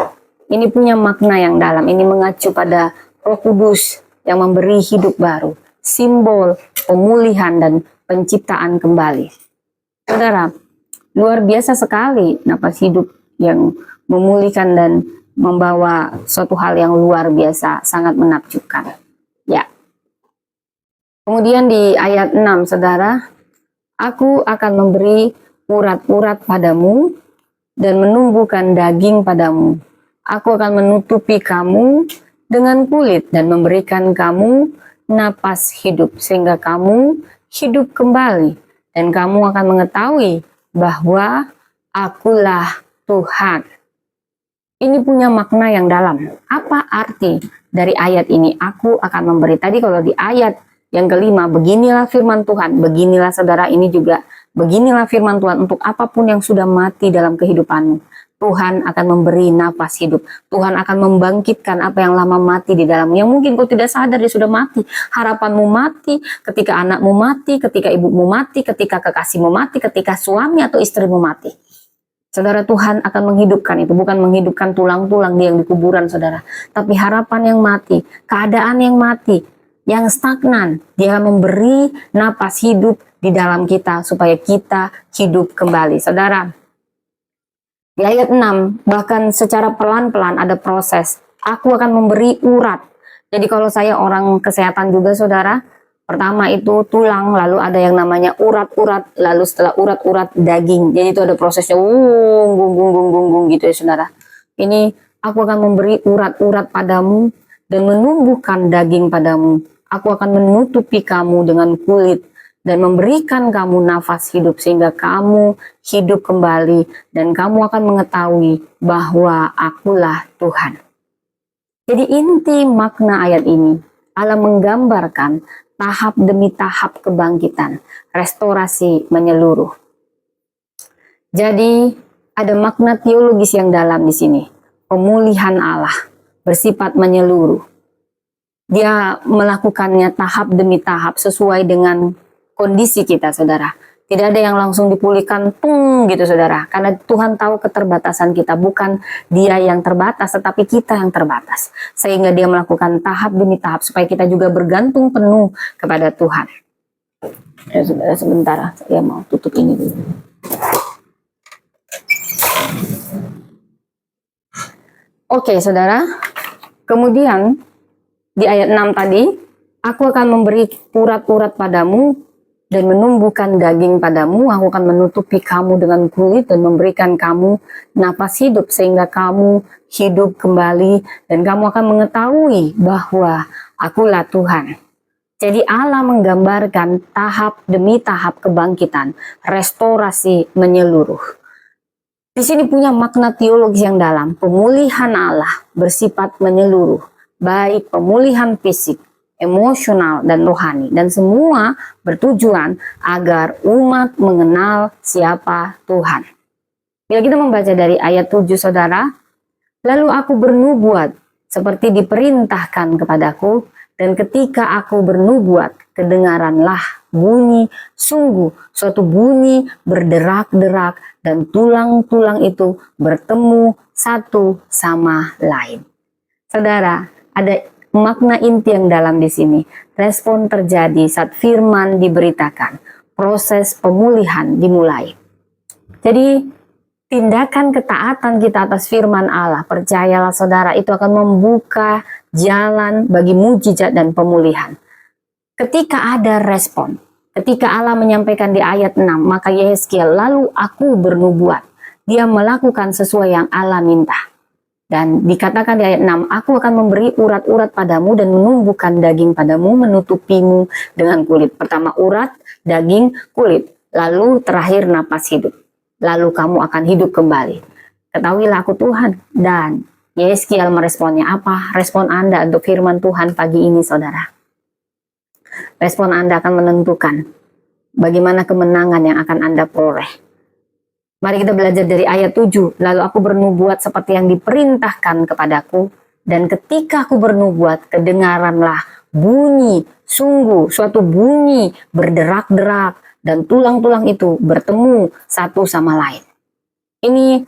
Ini punya makna yang dalam. Ini mengacu pada Roh Kudus yang memberi hidup baru. Simbol pemulihan dan penciptaan kembali. Saudara, luar biasa sekali napas hidup yang memulihkan dan membawa suatu hal yang luar biasa, sangat menakjubkan. Ya. Kemudian di ayat 6, saudara, aku akan memberi urat-urat padamu dan menumbuhkan daging padamu. Aku akan menutupi kamu dengan kulit dan memberikan kamu napas hidup, sehingga kamu hidup kembali. Dan kamu akan mengetahui bahwa akulah Tuhan. Ini punya makna yang dalam. Apa arti dari ayat ini aku akan memberi. Tadi kalau di ayat yang kelima, beginilah firman Tuhan, beginilah saudara ini juga, beginilah firman Tuhan untuk apapun yang sudah mati dalam kehidupanmu. Tuhan akan memberi nafas hidup. Tuhan akan membangkitkan apa yang lama mati di dalammu. Yang mungkin kau tidak sadar dia sudah mati. Harapanmu mati, ketika anakmu mati, ketika ibumu mati, ketika kekasihmu mati, ketika suami atau istrimu mati. Saudara, Tuhan akan menghidupkan itu. Bukan menghidupkan tulang-tulang dia yang di kuburan, saudara. Tapi harapan yang mati, keadaan yang mati, yang stagnan. Dia memberi napas hidup di dalam kita supaya kita hidup kembali. Saudara, di ayat 6, bahkan secara pelan-pelan ada proses. Aku akan memberi urat. Jadi kalau saya orang kesehatan juga, saudara, pertama itu tulang, lalu ada yang namanya urat-urat, lalu setelah urat-urat daging. Jadi itu ada prosesnya, gung gitu ya, saudara. Ini aku akan memberi urat-urat padamu dan menumbuhkan daging padamu. Aku akan menutupi kamu dengan kulit dan memberikan kamu nafas hidup sehingga kamu hidup kembali dan kamu akan mengetahui bahwa akulah Tuhan. Jadi inti makna ayat ini, Allah menggambarkan tahap demi tahap kebangkitan, restorasi menyeluruh. Jadi ada makna teologis yang dalam di sini. Pemulihan Allah bersifat menyeluruh. Dia melakukannya tahap demi tahap sesuai dengan kondisi kita, saudara. Tidak ada yang langsung dipulihkan, gitu, saudara. Karena Tuhan tahu keterbatasan kita. Bukan dia yang terbatas, tetapi kita yang terbatas. Sehingga dia melakukan tahap demi tahap supaya kita juga bergantung penuh kepada Tuhan. Ya, saudara, sebentar. Saya mau tutup ini dulu. Oke, saudara. Kemudian di ayat 6 tadi, aku akan memberi urat-urat padamu dan menumbuhkan daging padamu, aku akan menutupi kamu dengan kulit dan memberikan kamu napas hidup sehingga kamu hidup kembali dan kamu akan mengetahui bahwa akulah Tuhan. Jadi Allah menggambarkan tahap demi tahap kebangkitan, restorasi menyeluruh. Di sini punya makna teologis yang dalam. Pemulihan Allah bersifat menyeluruh, baik pemulihan fisik, emosional dan rohani, dan semua bertujuan agar umat mengenal siapa Tuhan. Bila kita membaca dari ayat 7, saudara, lalu aku bernubuat seperti diperintahkan kepadaku, dan ketika aku bernubuat kedengaranlah bunyi, sungguh suatu bunyi berderak-derak dan tulang-tulang itu bertemu satu sama lain. Saudara, ada makna inti yang dalam di sini. Respon terjadi saat firman diberitakan. Proses pemulihan dimulai. Jadi tindakan ketaatan kita atas firman Allah, percayalah saudara, itu akan membuka jalan bagi mujizat dan pemulihan. Ketika ada respon, ketika Allah menyampaikan di ayat 6, maka Yehezkiel, lalu aku bernubuat. Dia melakukan sesuai yang Allah minta. Dan dikatakan di ayat 6, aku akan memberi urat-urat padamu dan menumbuhkan daging padamu, menutupimu dengan kulit. Pertama urat, daging, kulit. Lalu terakhir napas hidup. Lalu kamu akan hidup kembali. Ketahuilah aku Tuhan. Dan Yehezkiel meresponnya apa? Respon Anda untuk firman Tuhan pagi ini, saudara. Respon Anda akan menentukan bagaimana kemenangan yang akan Anda peroleh. Mari kita belajar dari ayat 7. Lalu aku bernubuat seperti yang diperintahkan kepadaku. Dan ketika aku bernubuat, kedengaranlah bunyi, sungguh suatu bunyi berderak-derak. Dan tulang-tulang itu bertemu satu sama lain. Ini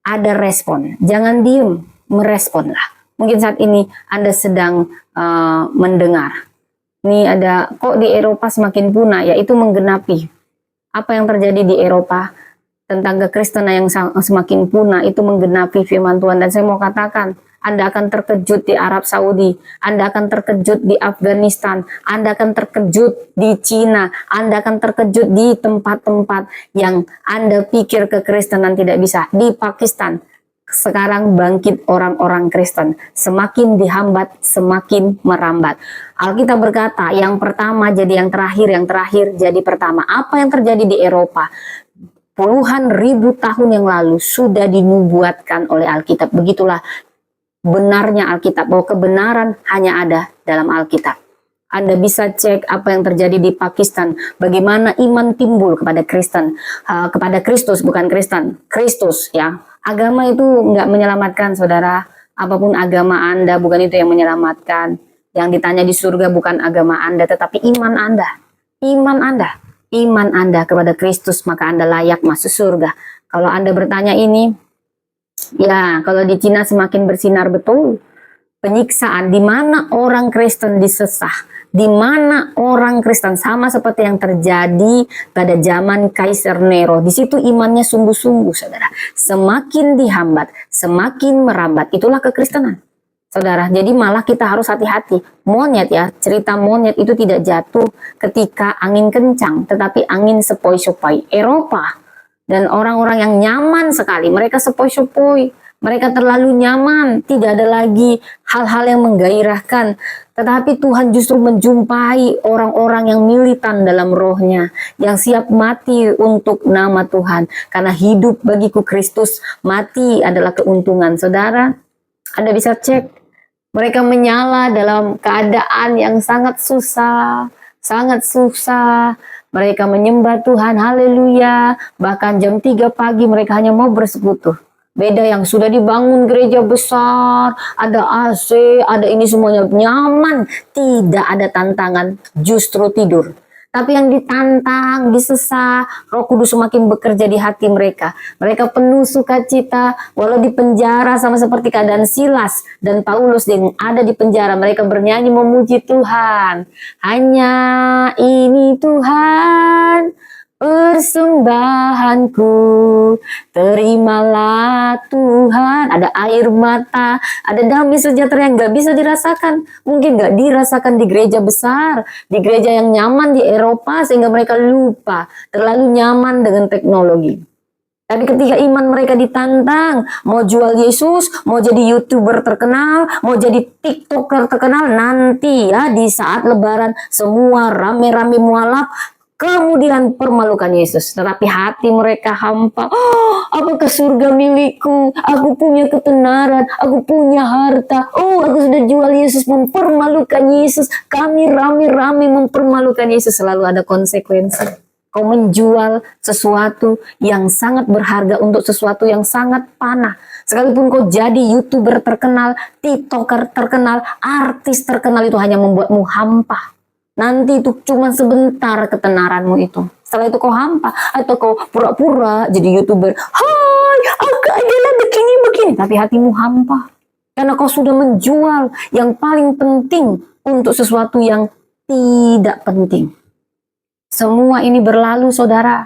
ada respon. Jangan diem, meresponlah. Mungkin saat ini Anda sedang mendengar. Ini ada, kok di Eropa semakin punah, yaitu menggenapi. Apa yang terjadi di Eropa tentang kekristenan yang semakin punah itu menggenapi firman Tuhan. Dan saya mau katakan, Anda akan terkejut di Arab Saudi, Anda akan terkejut di Afghanistan, Anda akan terkejut di Cina, Anda akan terkejut di tempat-tempat yang Anda pikir kekristenan tidak bisa. Di Pakistan, sekarang bangkit orang-orang Kristen, semakin dihambat, semakin merambat. Alkitab berkata, yang pertama jadi yang terakhir jadi pertama. Apa yang terjadi di Eropa? Puluhan ribu tahun yang lalu sudah dinubuatkan oleh Alkitab. Begitulah benarnya Alkitab, bahwa kebenaran hanya ada dalam Alkitab. Anda bisa cek apa yang terjadi di Pakistan, bagaimana iman timbul kepada Kristen, kepada Kristus, bukan Kristen, Kristus ya. Agama itu nggak menyelamatkan, saudara. Apapun agama Anda, bukan itu yang menyelamatkan. Yang ditanya di surga bukan agama Anda, tetapi iman Anda. Iman Anda. Iman Anda kepada Kristus, maka Anda layak masuk surga. Kalau Anda bertanya ini, ya kalau di Cina semakin bersinar betul. Penyiksaan, di mana orang Kristen disesah, di mana orang Kristen sama seperti yang terjadi pada zaman Kaisar Nero. Di situ imannya sungguh-sungguh, saudara. Semakin dihambat, semakin merambat. Itulah kekristenan, saudara. Jadi malah kita harus hati-hati. Monyet ya, cerita monyet itu tidak jatuh ketika angin kencang, tetapi angin sepoi-sepoi. Eropa dan orang-orang yang nyaman sekali, mereka sepoi-sepoi. Mereka terlalu nyaman, tidak ada lagi hal-hal yang menggairahkan. Tetapi Tuhan justru menjumpai orang-orang yang militan dalam rohnya, yang siap mati untuk nama Tuhan. Karena hidup bagiku Kristus, mati adalah keuntungan. Saudara, Anda bisa cek, mereka menyala dalam keadaan yang sangat susah, sangat susah. Mereka menyembah Tuhan, haleluya. Bahkan jam 3 pagi mereka hanya mau bersekutu. Beda yang sudah dibangun gereja besar, ada AC, ada ini semuanya nyaman, tidak ada tantangan, justru tidur. Tapi yang ditantang, disesah, Roh Kudus semakin bekerja di hati mereka. Mereka penuh sukacita, walau di penjara sama seperti keadaan Silas dan Paulus yang ada di penjara. Mereka bernyanyi memuji Tuhan. Hanya ini Tuhan, persembahanku, terimalah Tuhan. Ada air mata, ada damai sejahtera yang gak bisa dirasakan. Mungkin gak dirasakan di gereja besar, di gereja yang nyaman di Eropa, sehingga mereka lupa, terlalu nyaman dengan teknologi. Tapi ketika iman mereka ditantang, mau jual Yesus, mau jadi YouTuber terkenal, mau jadi TikToker terkenal, nanti ya di saat Lebaran semua rame-rame mualaf, kemudian permalukan Yesus. Tetapi hati mereka hampa. Oh, apakah surga milikku? Aku punya ketenaran, aku punya harta. Oh, aku sudah jual Yesus, mempermalukan Yesus. Kami rame-rame mempermalukan Yesus. Selalu ada konsekuensi. Kau menjual sesuatu yang sangat berharga untuk sesuatu yang sangat panah. Sekalipun kau jadi YouTuber terkenal, TikToker terkenal, artis terkenal, itu hanya membuatmu hampa. Nanti itu cuma sebentar ketenaranmu itu. Setelah itu kau hampa. Atau kau pura-pura jadi YouTuber. Hai, aku adalah begini-begini. Tapi hatimu hampa. Karena kau sudah menjual yang paling penting untuk sesuatu yang tidak penting. Semua ini berlalu, saudara.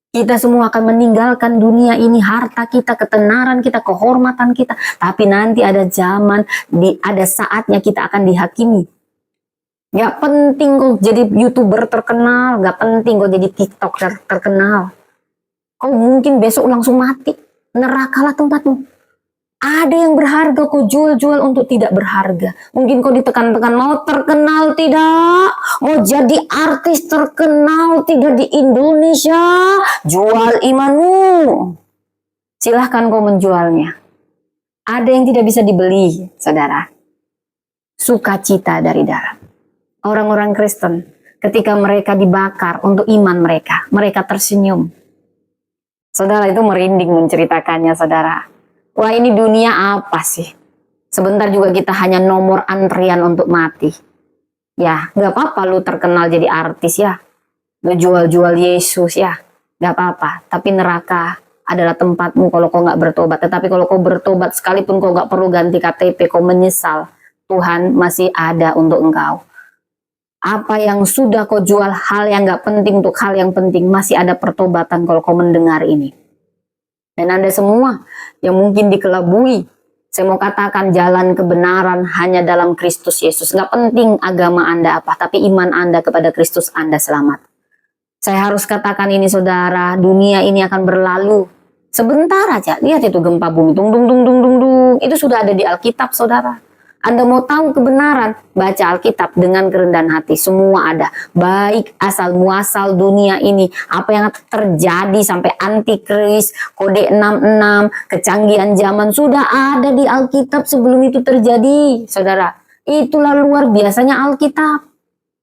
Kita semua akan meninggalkan dunia ini, harta kita, ketenaran kita, kehormatan kita. Tapi nanti ada zaman, ada saatnya kita akan dihakimi. Gak penting kok jadi YouTuber terkenal, gak penting kok jadi TikTok terkenal. Kau mungkin besok langsung mati, nerakalah tempatmu. Ada yang berharga kau jual-jual untuk tidak berharga. Mungkin kau ditekan-tekan, mau terkenal tidak, mau jadi artis terkenal tidak di Indonesia, jual imanmu. Silahkan kau menjualnya. Ada yang tidak bisa dibeli, saudara. Sukacita dari dalam. Orang-orang Kristen, ketika mereka dibakar untuk iman mereka, mereka tersenyum. Saudara, itu merinding menceritakannya, saudara. Wah, ini dunia apa sih? Sebentar juga kita hanya nomor antrian untuk mati. Ya, gak apa-apa lu terkenal jadi artis ya. Lu jual-jual Yesus ya. Gak apa-apa. Tapi neraka adalah tempatmu kalau kau gak bertobat. Tetapi kalau kau bertobat, sekalipun kau gak perlu ganti KTP, kau menyesal, Tuhan masih ada untuk engkau. Apa yang sudah kau jual, hal yang gak penting untuk hal yang penting, masih ada pertobatan kalau kau mendengar ini. Dan Anda semua yang mungkin dikelabui, saya mau katakan jalan kebenaran hanya dalam Kristus Yesus. Gak penting agama Anda apa, tapi iman Anda kepada Kristus, Anda selamat. Saya harus katakan ini, saudara, dunia ini akan berlalu. Sebentar aja, lihat itu gempa bumi, dung dung dung dung dung dung. Itu sudah ada di Alkitab, saudara. Anda mau tahu kebenaran, baca Alkitab dengan kerendahan hati. Semua ada, baik asal muasal dunia ini, apa yang terjadi sampai antikris, kode 66, kecanggihan zaman sudah ada di Alkitab sebelum itu terjadi, saudara. Itulah luar biasanya Alkitab.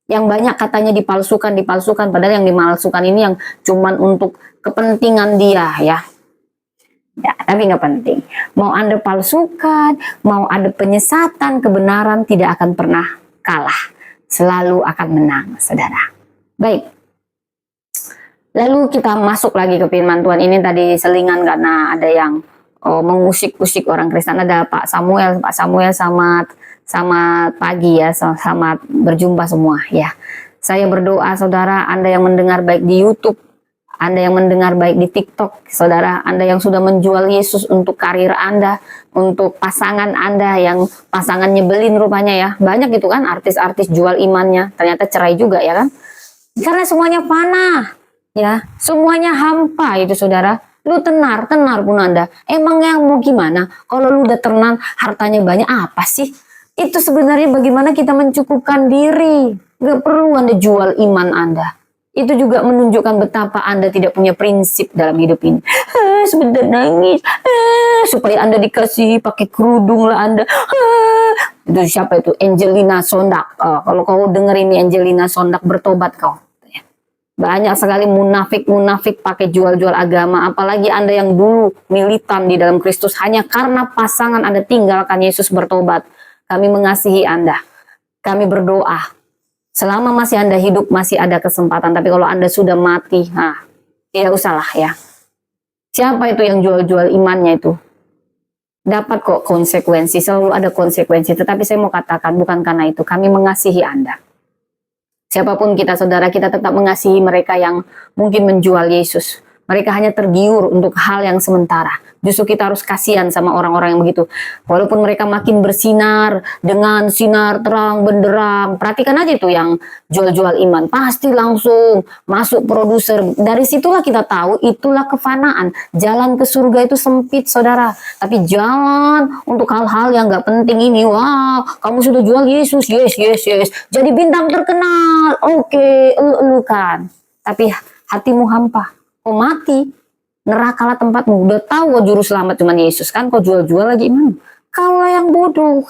Yang banyak katanya dipalsukan, padahal yang dimalsukan ini yang cuman untuk kepentingan dia ya. Ya, tapi nggak penting. Mau Anda palsukan, mau ada penyesatan, kebenaran tidak akan pernah kalah. Selalu akan menang, saudara. Baik. Lalu kita masuk lagi ke firman Tuhan. Ini tadi selingan karena ada yang mengusik-usik orang Kristen. Ada Pak Samuel, selamat pagi ya, selamat berjumpa semua ya. Saya berdoa saudara, Anda yang mendengar baik di YouTube, Anda yang mendengar baik di TikTok, saudara, Anda yang sudah menjual Yesus untuk karir Anda, untuk pasangan Anda yang pasangan nyebelin rupanya ya. Banyak gitu kan artis-artis jual imannya, ternyata cerai juga ya kan. Karena semuanya panah ya, semuanya hampa itu saudara. Lu tenar pun Anda. Emang yang mau gimana? Kalau lu udah tenar, hartanya banyak, apa sih? Itu sebenarnya bagaimana kita mencukupkan diri. Gak perlu Anda jual iman Anda. Itu juga menunjukkan betapa Anda tidak punya prinsip dalam hidup ini. Sebentar nangis. Supaya Anda dikasih pakai kerudung lah Anda. Itu siapa itu? Angelina Sondak. Kalau kau denger ini Angelina Sondak, bertobat kau. Banyak sekali munafik pakai jual-jual agama. Apalagi Anda yang dulu militan di dalam Kristus. Hanya karena pasangan Anda tinggalkan Yesus, bertobat. Kami mengasihi Anda. Kami berdoa. Selama masih Anda hidup, masih ada kesempatan. Tapi kalau Anda sudah mati, tidak usahlah ya. Siapa itu yang jual-jual imannya itu? Dapat kok konsekuensi, selalu ada konsekuensi. Tetapi saya mau katakan, bukan karena itu. Kami mengasihi Anda. Siapapun kita, saudara, kita tetap mengasihi mereka yang mungkin menjual Yesus. Mereka hanya tergiur untuk hal yang sementara. Justru kita harus kasihan sama orang-orang yang begitu. Walaupun mereka makin bersinar dengan sinar terang benderang. Perhatikan aja itu yang jual-jual iman. Pasti langsung masuk produser. Dari situlah kita tahu itulah kefanaan. Jalan ke surga itu sempit, saudara. Tapi jalan untuk hal-hal yang gak penting ini. Wah, kamu sudah jual Yesus. Yes. Jadi bintang terkenal. Oke, elu kan. Tapi hatimu hampa. Kau mati. Nerakalah tempatmu. Udah tahu juru selamat cuma Yesus kan, kau jual-jual lagi iman. Kaulah yang bodoh.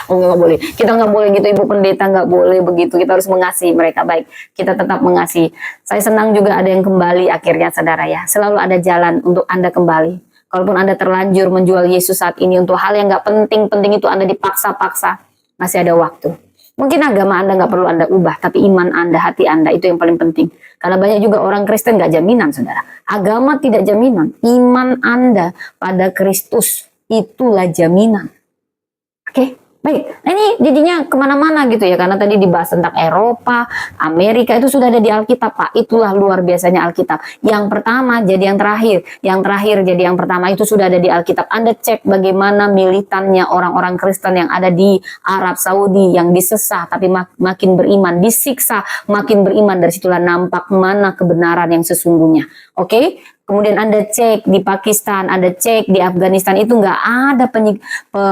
Oh, nggak boleh. Kita nggak boleh gitu, Ibu Pendeta, nggak boleh begitu. Kita harus mengasihi mereka. Baik, kita tetap mengasihi. Saya senang juga ada yang kembali akhirnya, saudara ya. Selalu ada jalan untuk Anda kembali. Kalaupun Anda terlanjur menjual Yesus saat ini untuk hal yang nggak penting itu Anda dipaksa-paksa, masih ada waktu. Mungkin agama Anda nggak perlu Anda ubah, tapi iman Anda, hati Anda itu yang paling penting. Karena banyak juga orang Kristen nggak jaminan, saudara. Agama tidak jaminan. Iman Anda pada Kristus itulah jaminan. Oke, baik. Nah ini jadinya kemana-mana gitu ya. Karena tadi dibahas tentang Eropa, Amerika, itu sudah ada di Alkitab, Pak. Itulah luar biasanya Alkitab. Yang pertama jadi yang terakhir. Yang terakhir jadi yang pertama, itu sudah ada di Alkitab. Anda cek bagaimana militannya orang-orang Kristen yang ada di Arab Saudi, yang disesah tapi makin beriman, disiksa makin beriman. Dari situlah nampak mana kebenaran yang sesungguhnya. Oke? Kemudian Anda cek di Pakistan, Anda cek di Afghanistan, itu nggak ada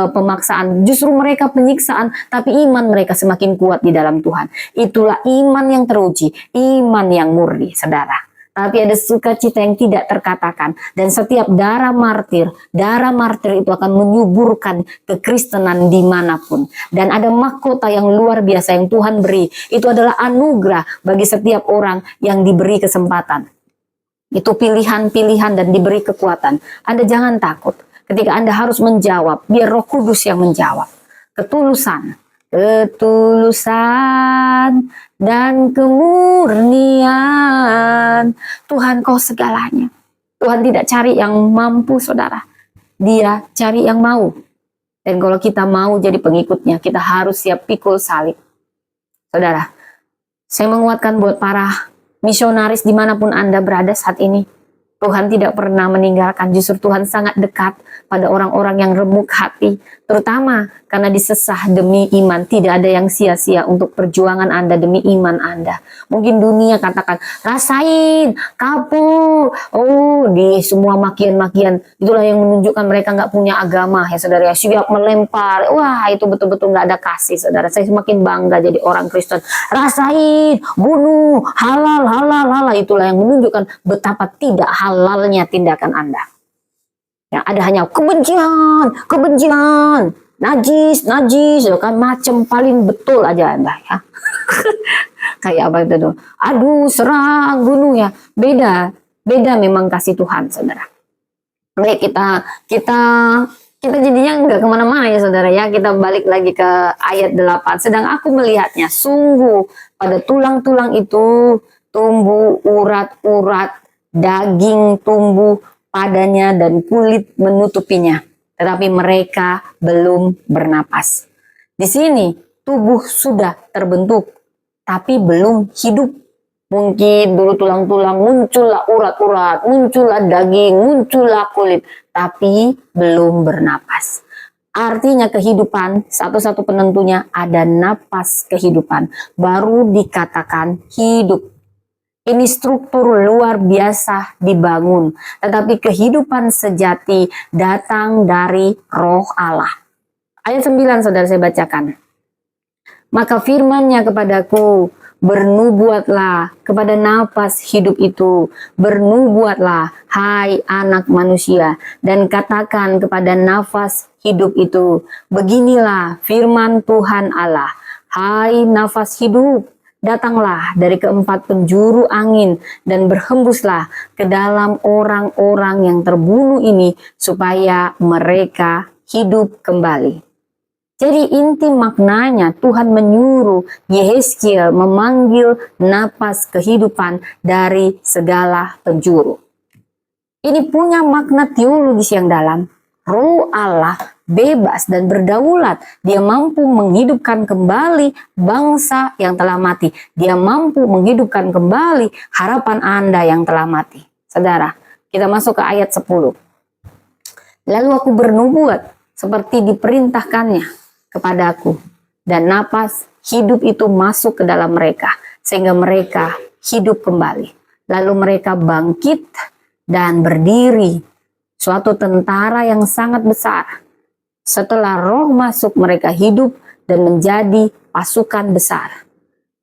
pemaksaan. Justru mereka penyiksaan, tapi iman mereka semakin kuat di dalam Tuhan. Itulah iman yang teruji, iman yang murni, saudara. Tapi ada sukacita yang tidak terkatakan. Dan setiap darah martir itu akan menyuburkan kekristenan dimanapun. Dan ada mahkota yang luar biasa yang Tuhan beri. Itu adalah anugerah bagi setiap orang yang diberi kesempatan. Itu pilihan-pilihan dan diberi kekuatan. Anda jangan takut ketika Anda harus menjawab, biar Roh Kudus yang menjawab. Ketulusan dan kemurnian. Tuhan kau segalanya. Tuhan tidak cari yang mampu, saudara. Dia cari yang mau. Dan kalau kita mau jadi pengikutnya, kita harus siap pikul salib. Saudara, saya menguatkan buat para misionaris dimanapun Anda berada saat ini. Tuhan tidak pernah meninggalkan, justru Tuhan sangat dekat pada orang-orang yang remuk hati. Terutama karena disesah demi iman. Tidak ada yang sia-sia untuk perjuangan Anda demi iman Anda. Mungkin dunia katakan, rasain, kapur, oh di semua makian-makian. Itulah yang menunjukkan mereka nggak punya agama ya saudara ya. Siap melempar, wah itu betul-betul nggak ada kasih saudara. Saya semakin bangga jadi orang Kristen. Rasain, bunuh, halal, halal, halal. Itulah yang menunjukkan betapa tidak halalnya tindakan Anda. Ya, ada hanya kebencian, kebencian, najis, najis, ya kan, macam paling betul aja Anda ya. Kayak apa itu tuh? Aduh, serang, bunuh ya. Beda memang kasih Tuhan, saudara. Baik, kita jadinya nggak kemana-mana ya saudara ya. Kita balik lagi ke ayat 8. Sedang aku melihatnya, sungguh pada tulang-tulang itu tumbuh urat-urat, daging tumbuh padanya dan kulit menutupinya, tetapi mereka belum bernapas. Di sini tubuh sudah terbentuk, tapi belum hidup. Mungkin dulu tulang-tulang, muncullah urat-urat, muncullah daging, muncullah kulit, tapi belum bernapas. Artinya kehidupan, satu-satu penentunya ada napas kehidupan, baru dikatakan hidup. Ini struktur luar biasa dibangun, tetapi kehidupan sejati datang dari Roh Allah. Ayat 9 saudara saya bacakan. Maka firman-Nya kepadaku, bernubuatlah kepada napas hidup itu, bernubuatlah hai anak manusia, dan katakan kepada nafas hidup itu, beginilah firman Tuhan Allah, hai nafas hidup, datanglah dari keempat penjuru angin dan berhembuslah ke dalam orang-orang yang terbunuh ini supaya mereka hidup kembali. Jadi inti maknanya Tuhan menyuruh Yehezkiel memanggil napas kehidupan dari segala penjuru. Ini punya makna teologis yang dalam. Roh Allah bebas dan berdaulat. Dia mampu menghidupkan kembali bangsa yang telah mati. Dia mampu menghidupkan kembali harapan Anda yang telah mati. Saudara, kita masuk ke ayat 10. Lalu aku bernubuat seperti diperintahkannya kepadaku, dan napas hidup itu masuk ke dalam mereka, sehingga mereka hidup kembali. Lalu mereka bangkit dan berdiri, suatu tentara yang sangat besar. Setelah roh masuk, mereka hidup dan menjadi pasukan besar.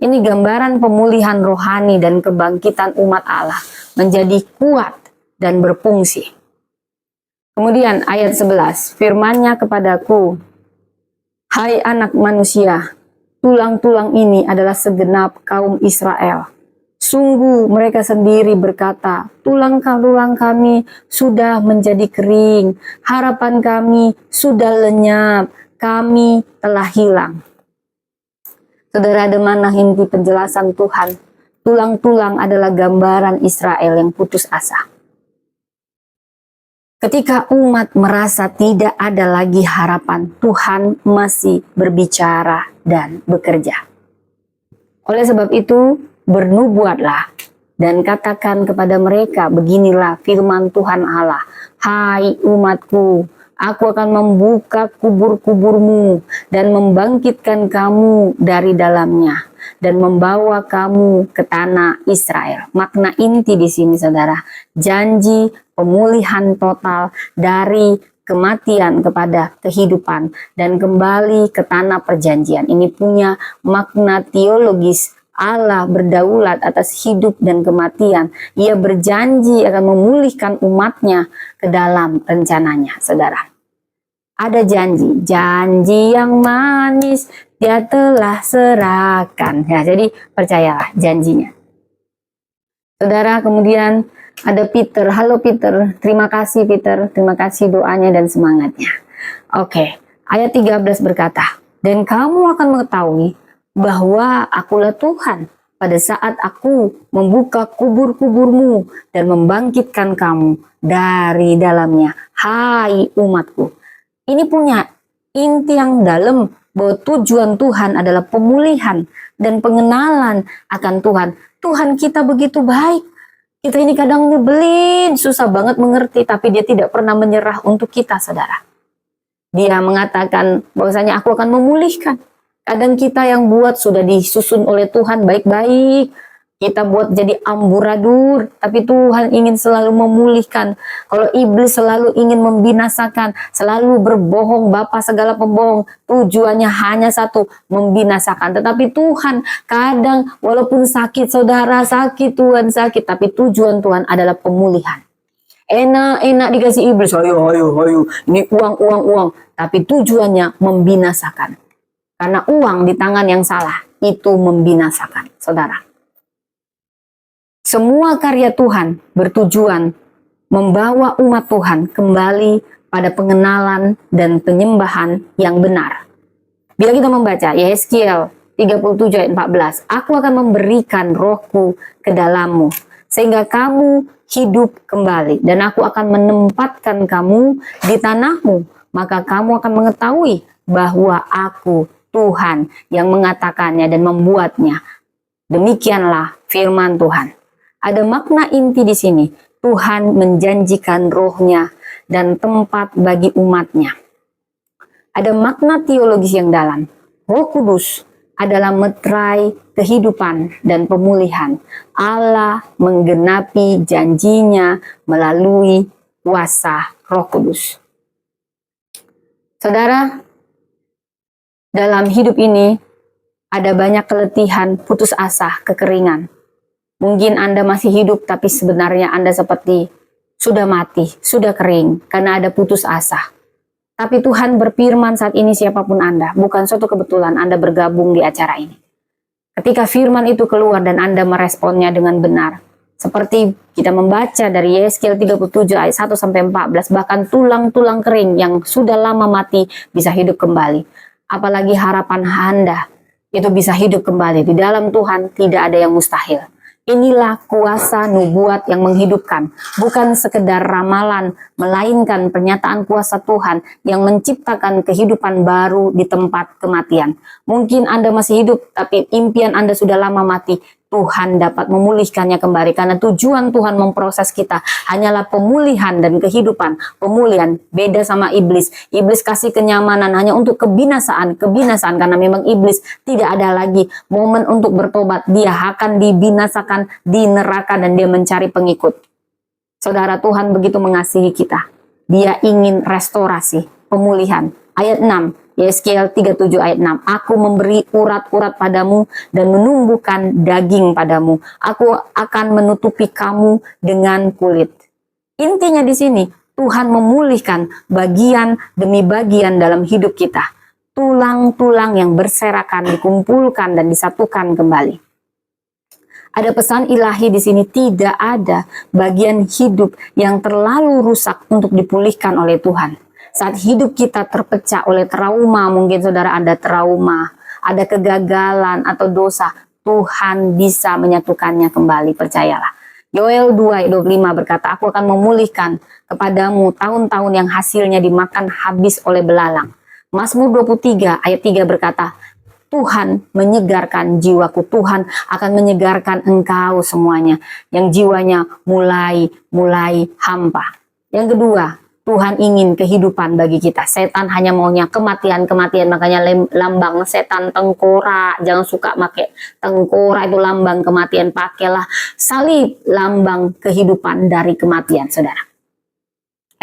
Ini gambaran pemulihan rohani dan kebangkitan umat Allah menjadi kuat dan berfungsi. Kemudian ayat 11, firman-Nya kepadaku, hai anak manusia, tulang-tulang ini adalah segenap kaum Israel. Sungguh mereka sendiri berkata, tulang-tulang kami sudah menjadi kering, harapan kami sudah lenyap, kami telah hilang. Saudara, ada mana inti penjelasan Tuhan? Tulang-tulang adalah gambaran Israel yang putus asa. Ketika umat merasa tidak ada lagi harapan, Tuhan masih berbicara dan bekerja. Oleh sebab itu, bernubuatlah dan katakan kepada mereka, beginilah firman Tuhan Allah, hai umatku, aku akan membuka kubur-kuburmu dan membangkitkan kamu dari dalamnya dan membawa kamu ke tanah Israel. Makna inti di sini saudara, janji pemulihan total dari kematian kepada kehidupan dan kembali ke tanah perjanjian. Ini punya makna teologis. Allah berdaulat atas hidup dan kematian. Ia berjanji akan memulihkan umatnya ke dalam rencananya, saudara. Ada janji, janji yang manis Dia telah serahkan. Ya, jadi percayalah janjinya. Saudara, kemudian ada Peter. Halo Peter, terima kasih Peter, terima kasih doanya dan semangatnya. Oke, ayat 13 berkata, dan kamu akan mengetahui bahwa akulah Tuhan pada saat aku membuka kubur-kuburmu dan membangkitkan kamu dari dalamnya, hai umatku. Ini punya inti yang dalam bahwa tujuan Tuhan adalah pemulihan dan pengenalan akan Tuhan. Tuhan kita begitu baik. Kita ini kadang nyebelin, susah banget mengerti, tapi Dia tidak pernah menyerah untuk kita, saudara. Dia mengatakan bahwasanya aku akan memulihkan. Kadang kita yang buat sudah disusun oleh Tuhan baik-baik, kita buat jadi amburadul, tapi Tuhan ingin selalu memulihkan. Kalau iblis selalu ingin membinasakan, selalu berbohong, bapa segala pembohong, tujuannya hanya satu, membinasakan. Tetapi Tuhan kadang walaupun sakit saudara, sakit Tuhan sakit, tapi tujuan Tuhan adalah pemulihan. Enak-enak dikasih iblis, ayo, ini uang. Tapi tujuannya membinasakan. Karena uang di tangan yang salah, itu membinasakan, saudara. Semua karya Tuhan bertujuan membawa umat Tuhan kembali pada pengenalan dan penyembahan yang benar. Bila kita membaca Yeskiel 37 ayat 14, aku akan memberikan rohku ke dalammu, sehingga kamu hidup kembali, dan aku akan menempatkan kamu di tanahmu, maka kamu akan mengetahui bahwa aku Tuhan yang mengatakannya dan membuatnya. Demikianlah firman Tuhan. Ada makna inti di sini. Tuhan menjanjikan rohnya dan tempat bagi umatnya. Ada makna teologis yang dalam. Roh Kudus adalah meterai kehidupan dan pemulihan. Allah menggenapi janjinya melalui kuasa Roh Kudus. Saudara, dalam hidup ini ada banyak keletihan, putus asa, kekeringan. Mungkin Anda masih hidup tapi sebenarnya Anda seperti sudah mati, sudah kering karena ada putus asa. Tapi Tuhan berfirman saat ini siapapun Anda, bukan suatu kebetulan Anda bergabung di acara ini. Ketika firman itu keluar dan Anda meresponnya dengan benar, seperti kita membaca dari Yeskiel 37 ayat 1 sampai 14, bahkan tulang-tulang kering yang sudah lama mati bisa hidup kembali. Apalagi harapan Anda itu bisa hidup kembali. Di dalam Tuhan tidak ada yang mustahil. Inilah kuasa nubuat yang menghidupkan, bukan sekedar ramalan, melainkan pernyataan kuasa Tuhan yang menciptakan kehidupan baru di tempat kematian. Mungkin Anda masih hidup, tapi impian Anda sudah lama mati. Tuhan dapat memulihkannya kembali, karena tujuan Tuhan memproses kita hanyalah pemulihan dan kehidupan. Pemulihan beda sama iblis. Iblis kasih kenyamanan hanya untuk kebinasaan karena memang iblis tidak ada lagi momen untuk bertobat. Dia akan dibinasakan di neraka dan dia mencari pengikut. Saudara, Tuhan begitu mengasihi kita. Dia ingin restorasi, pemulihan. Ayat 6, Yeskiel 37 ayat 6. Aku memberi urat-urat padamu dan menumbuhkan daging padamu. Aku akan menutupi kamu dengan kulit. Intinya di sini, Tuhan memulihkan bagian demi bagian dalam hidup kita. Tulang-tulang yang berserakan dikumpulkan dan disatukan kembali. Ada pesan ilahi di sini, tidak ada bagian hidup yang terlalu rusak untuk dipulihkan oleh Tuhan. Saat hidup kita terpecah oleh trauma, mungkin saudara ada trauma, ada kegagalan atau dosa, Tuhan bisa menyatukannya kembali, percayalah. Yoel 2:25 berkata, aku akan memulihkan kepadamu tahun-tahun yang hasilnya dimakan habis oleh belalang. Mazmur 23 ayat 3 berkata, Tuhan menyegarkan jiwaku, Tuhan akan menyegarkan engkau semuanya, yang jiwanya mulai hampa. Yang kedua, Tuhan ingin kehidupan bagi kita. Setan hanya maunya kematian, makanya lambang setan tengkorak. Jangan suka pakai tengkorak, itu lambang kematian. Pakailah salib, lambang kehidupan dari kematian, saudara.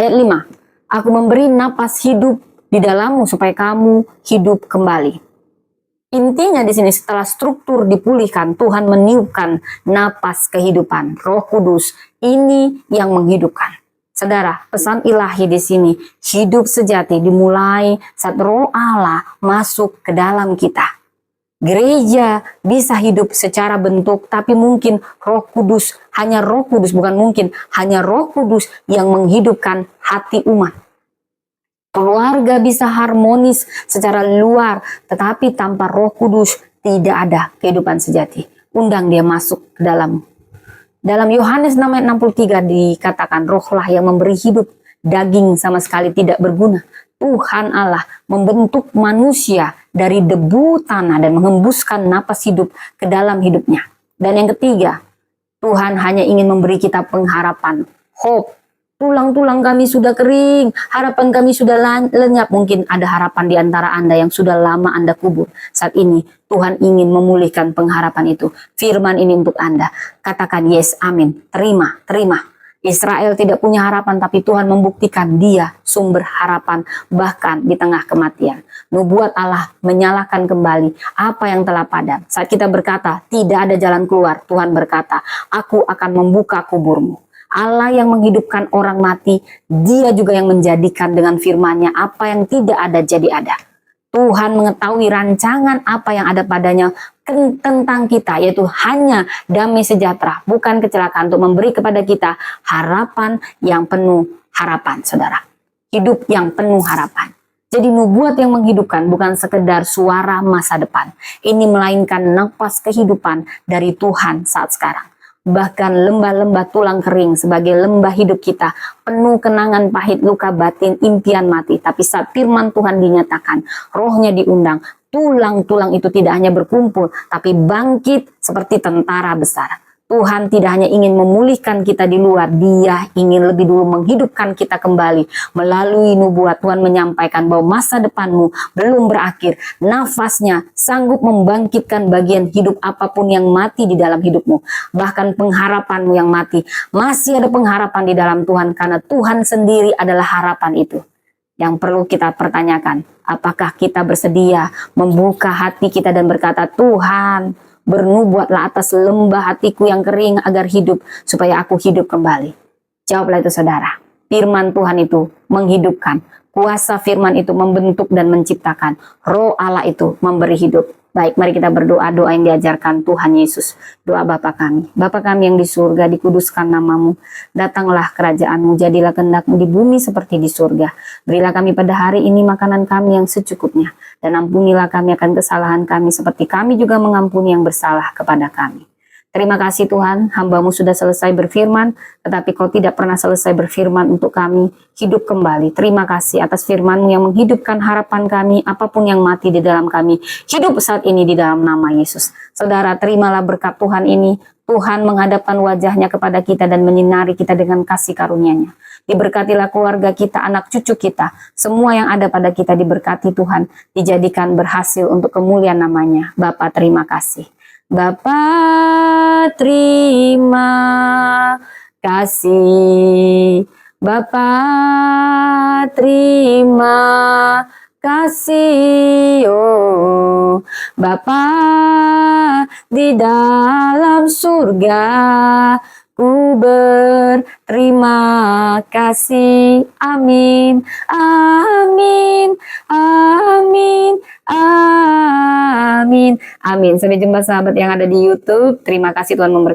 Ayat 5, aku memberi napas hidup di dalammu supaya kamu hidup kembali. Intinya di sini, setelah struktur dipulihkan, Tuhan meniupkan napas kehidupan. Roh Kudus ini yang menghidupkan. Saudara, pesan ilahi di sini, hidup sejati dimulai saat Roh Allah masuk ke dalam kita. Gereja bisa hidup secara bentuk, tapi mungkin Roh Kudus, hanya Roh Kudus, bukan mungkin, hanya Roh Kudus yang menghidupkan hati umat. Keluarga bisa harmonis secara luar, tetapi tanpa Roh Kudus tidak ada kehidupan sejati. Undang dia masuk ke dalam. Dalam Yohanes 6 ayat 63 dikatakan, rohlah yang memberi hidup, daging sama sekali tidak berguna. Tuhan Allah membentuk manusia dari debu tanah dan menghembuskan napas hidup ke dalam hidupnya. Dan yang ketiga, Tuhan hanya ingin memberi kita pengharapan, hope, tulang-tulang kami sudah kering, harapan kami sudah lenyap. Mungkin ada harapan di antara Anda yang sudah lama Anda kubur. Saat ini Tuhan ingin memulihkan pengharapan itu. Firman ini untuk Anda. Katakan yes, amin. Terima, terima. Israel tidak punya harapan, tapi Tuhan membuktikan Dia sumber harapan bahkan di tengah kematian. Nubuat Allah menyalakan kembali apa yang telah padam. Saat kita berkata tidak ada jalan keluar, Tuhan berkata, aku akan membuka kuburmu. Allah yang menghidupkan orang mati, Dia juga yang menjadikan dengan firman-Nya apa yang tidak ada jadi ada. Tuhan mengetahui rancangan apa yang ada padanya tentang kita, yaitu hanya damai sejahtera, bukan kecelakaan, untuk memberi kepada kita harapan yang penuh harapan, saudara. Hidup yang penuh harapan. Jadi nubuat yang menghidupkan bukan sekedar suara masa depan. Ini melainkan nafas kehidupan dari Tuhan saat sekarang. Bahkan lembah-lembah tulang kering sebagai lembah hidup kita, penuh kenangan pahit, luka batin, impian mati. Tapi saat firman Tuhan dinyatakan, rohnya diundang, tulang-tulang itu tidak hanya berkumpul, tapi bangkit seperti tentara besar. Tuhan tidak hanya ingin memulihkan kita di luar, Dia ingin lebih dulu menghidupkan kita kembali. Melalui nubuat Tuhan menyampaikan bahwa masa depanmu belum berakhir. Nafasnya sanggup membangkitkan bagian hidup apapun yang mati di dalam hidupmu. Bahkan pengharapanmu yang mati, masih ada pengharapan di dalam Tuhan, karena Tuhan sendiri adalah harapan itu. Yang perlu kita pertanyakan, apakah kita bersedia membuka hati kita dan berkata, Tuhan, bernubuatlah atas lembah hatiku yang kering agar hidup, supaya aku hidup kembali. Jawablah itu, saudara. Firman Tuhan itu menghidupkan. Kuasa firman itu membentuk dan menciptakan. Roh Allah itu memberi hidup. Baik, mari kita berdoa doa yang diajarkan Tuhan Yesus. Doa Bapa kami. Bapa kami yang di surga, dikuduskan namamu. Datanglah kerajaanmu, jadilah kehendakmu di bumi seperti di surga. Berilah kami pada hari ini makanan kami yang secukupnya. Dan ampunilah kami akan kesalahan kami, seperti kami juga mengampuni yang bersalah kepada kami. Terima kasih Tuhan, hamba-Mu sudah selesai berfirman, tetapi Kau tidak pernah selesai berfirman untuk kami hidup kembali. Terima kasih atas firman-Mu yang menghidupkan harapan kami, apapun yang mati di dalam kami, hidup saat ini di dalam nama Yesus. Saudara, terimalah berkat Tuhan ini. Tuhan menghadapkan wajahnya kepada kita dan menyinari kita dengan kasih karunia-Nya. Diberkatilah keluarga kita, anak cucu kita, semua yang ada pada kita diberkati Tuhan, dijadikan berhasil untuk kemuliaan namanya. Bapa, terima kasih. Bapa, terima kasih. Bapa, terima kasih. Oh, Bapa di dalam surga, ku berterima kasih. Amin, amin, amin, amin, amin. Sampai jumpa sahabat yang ada di YouTube. Terima kasih, Tuhan memberkati.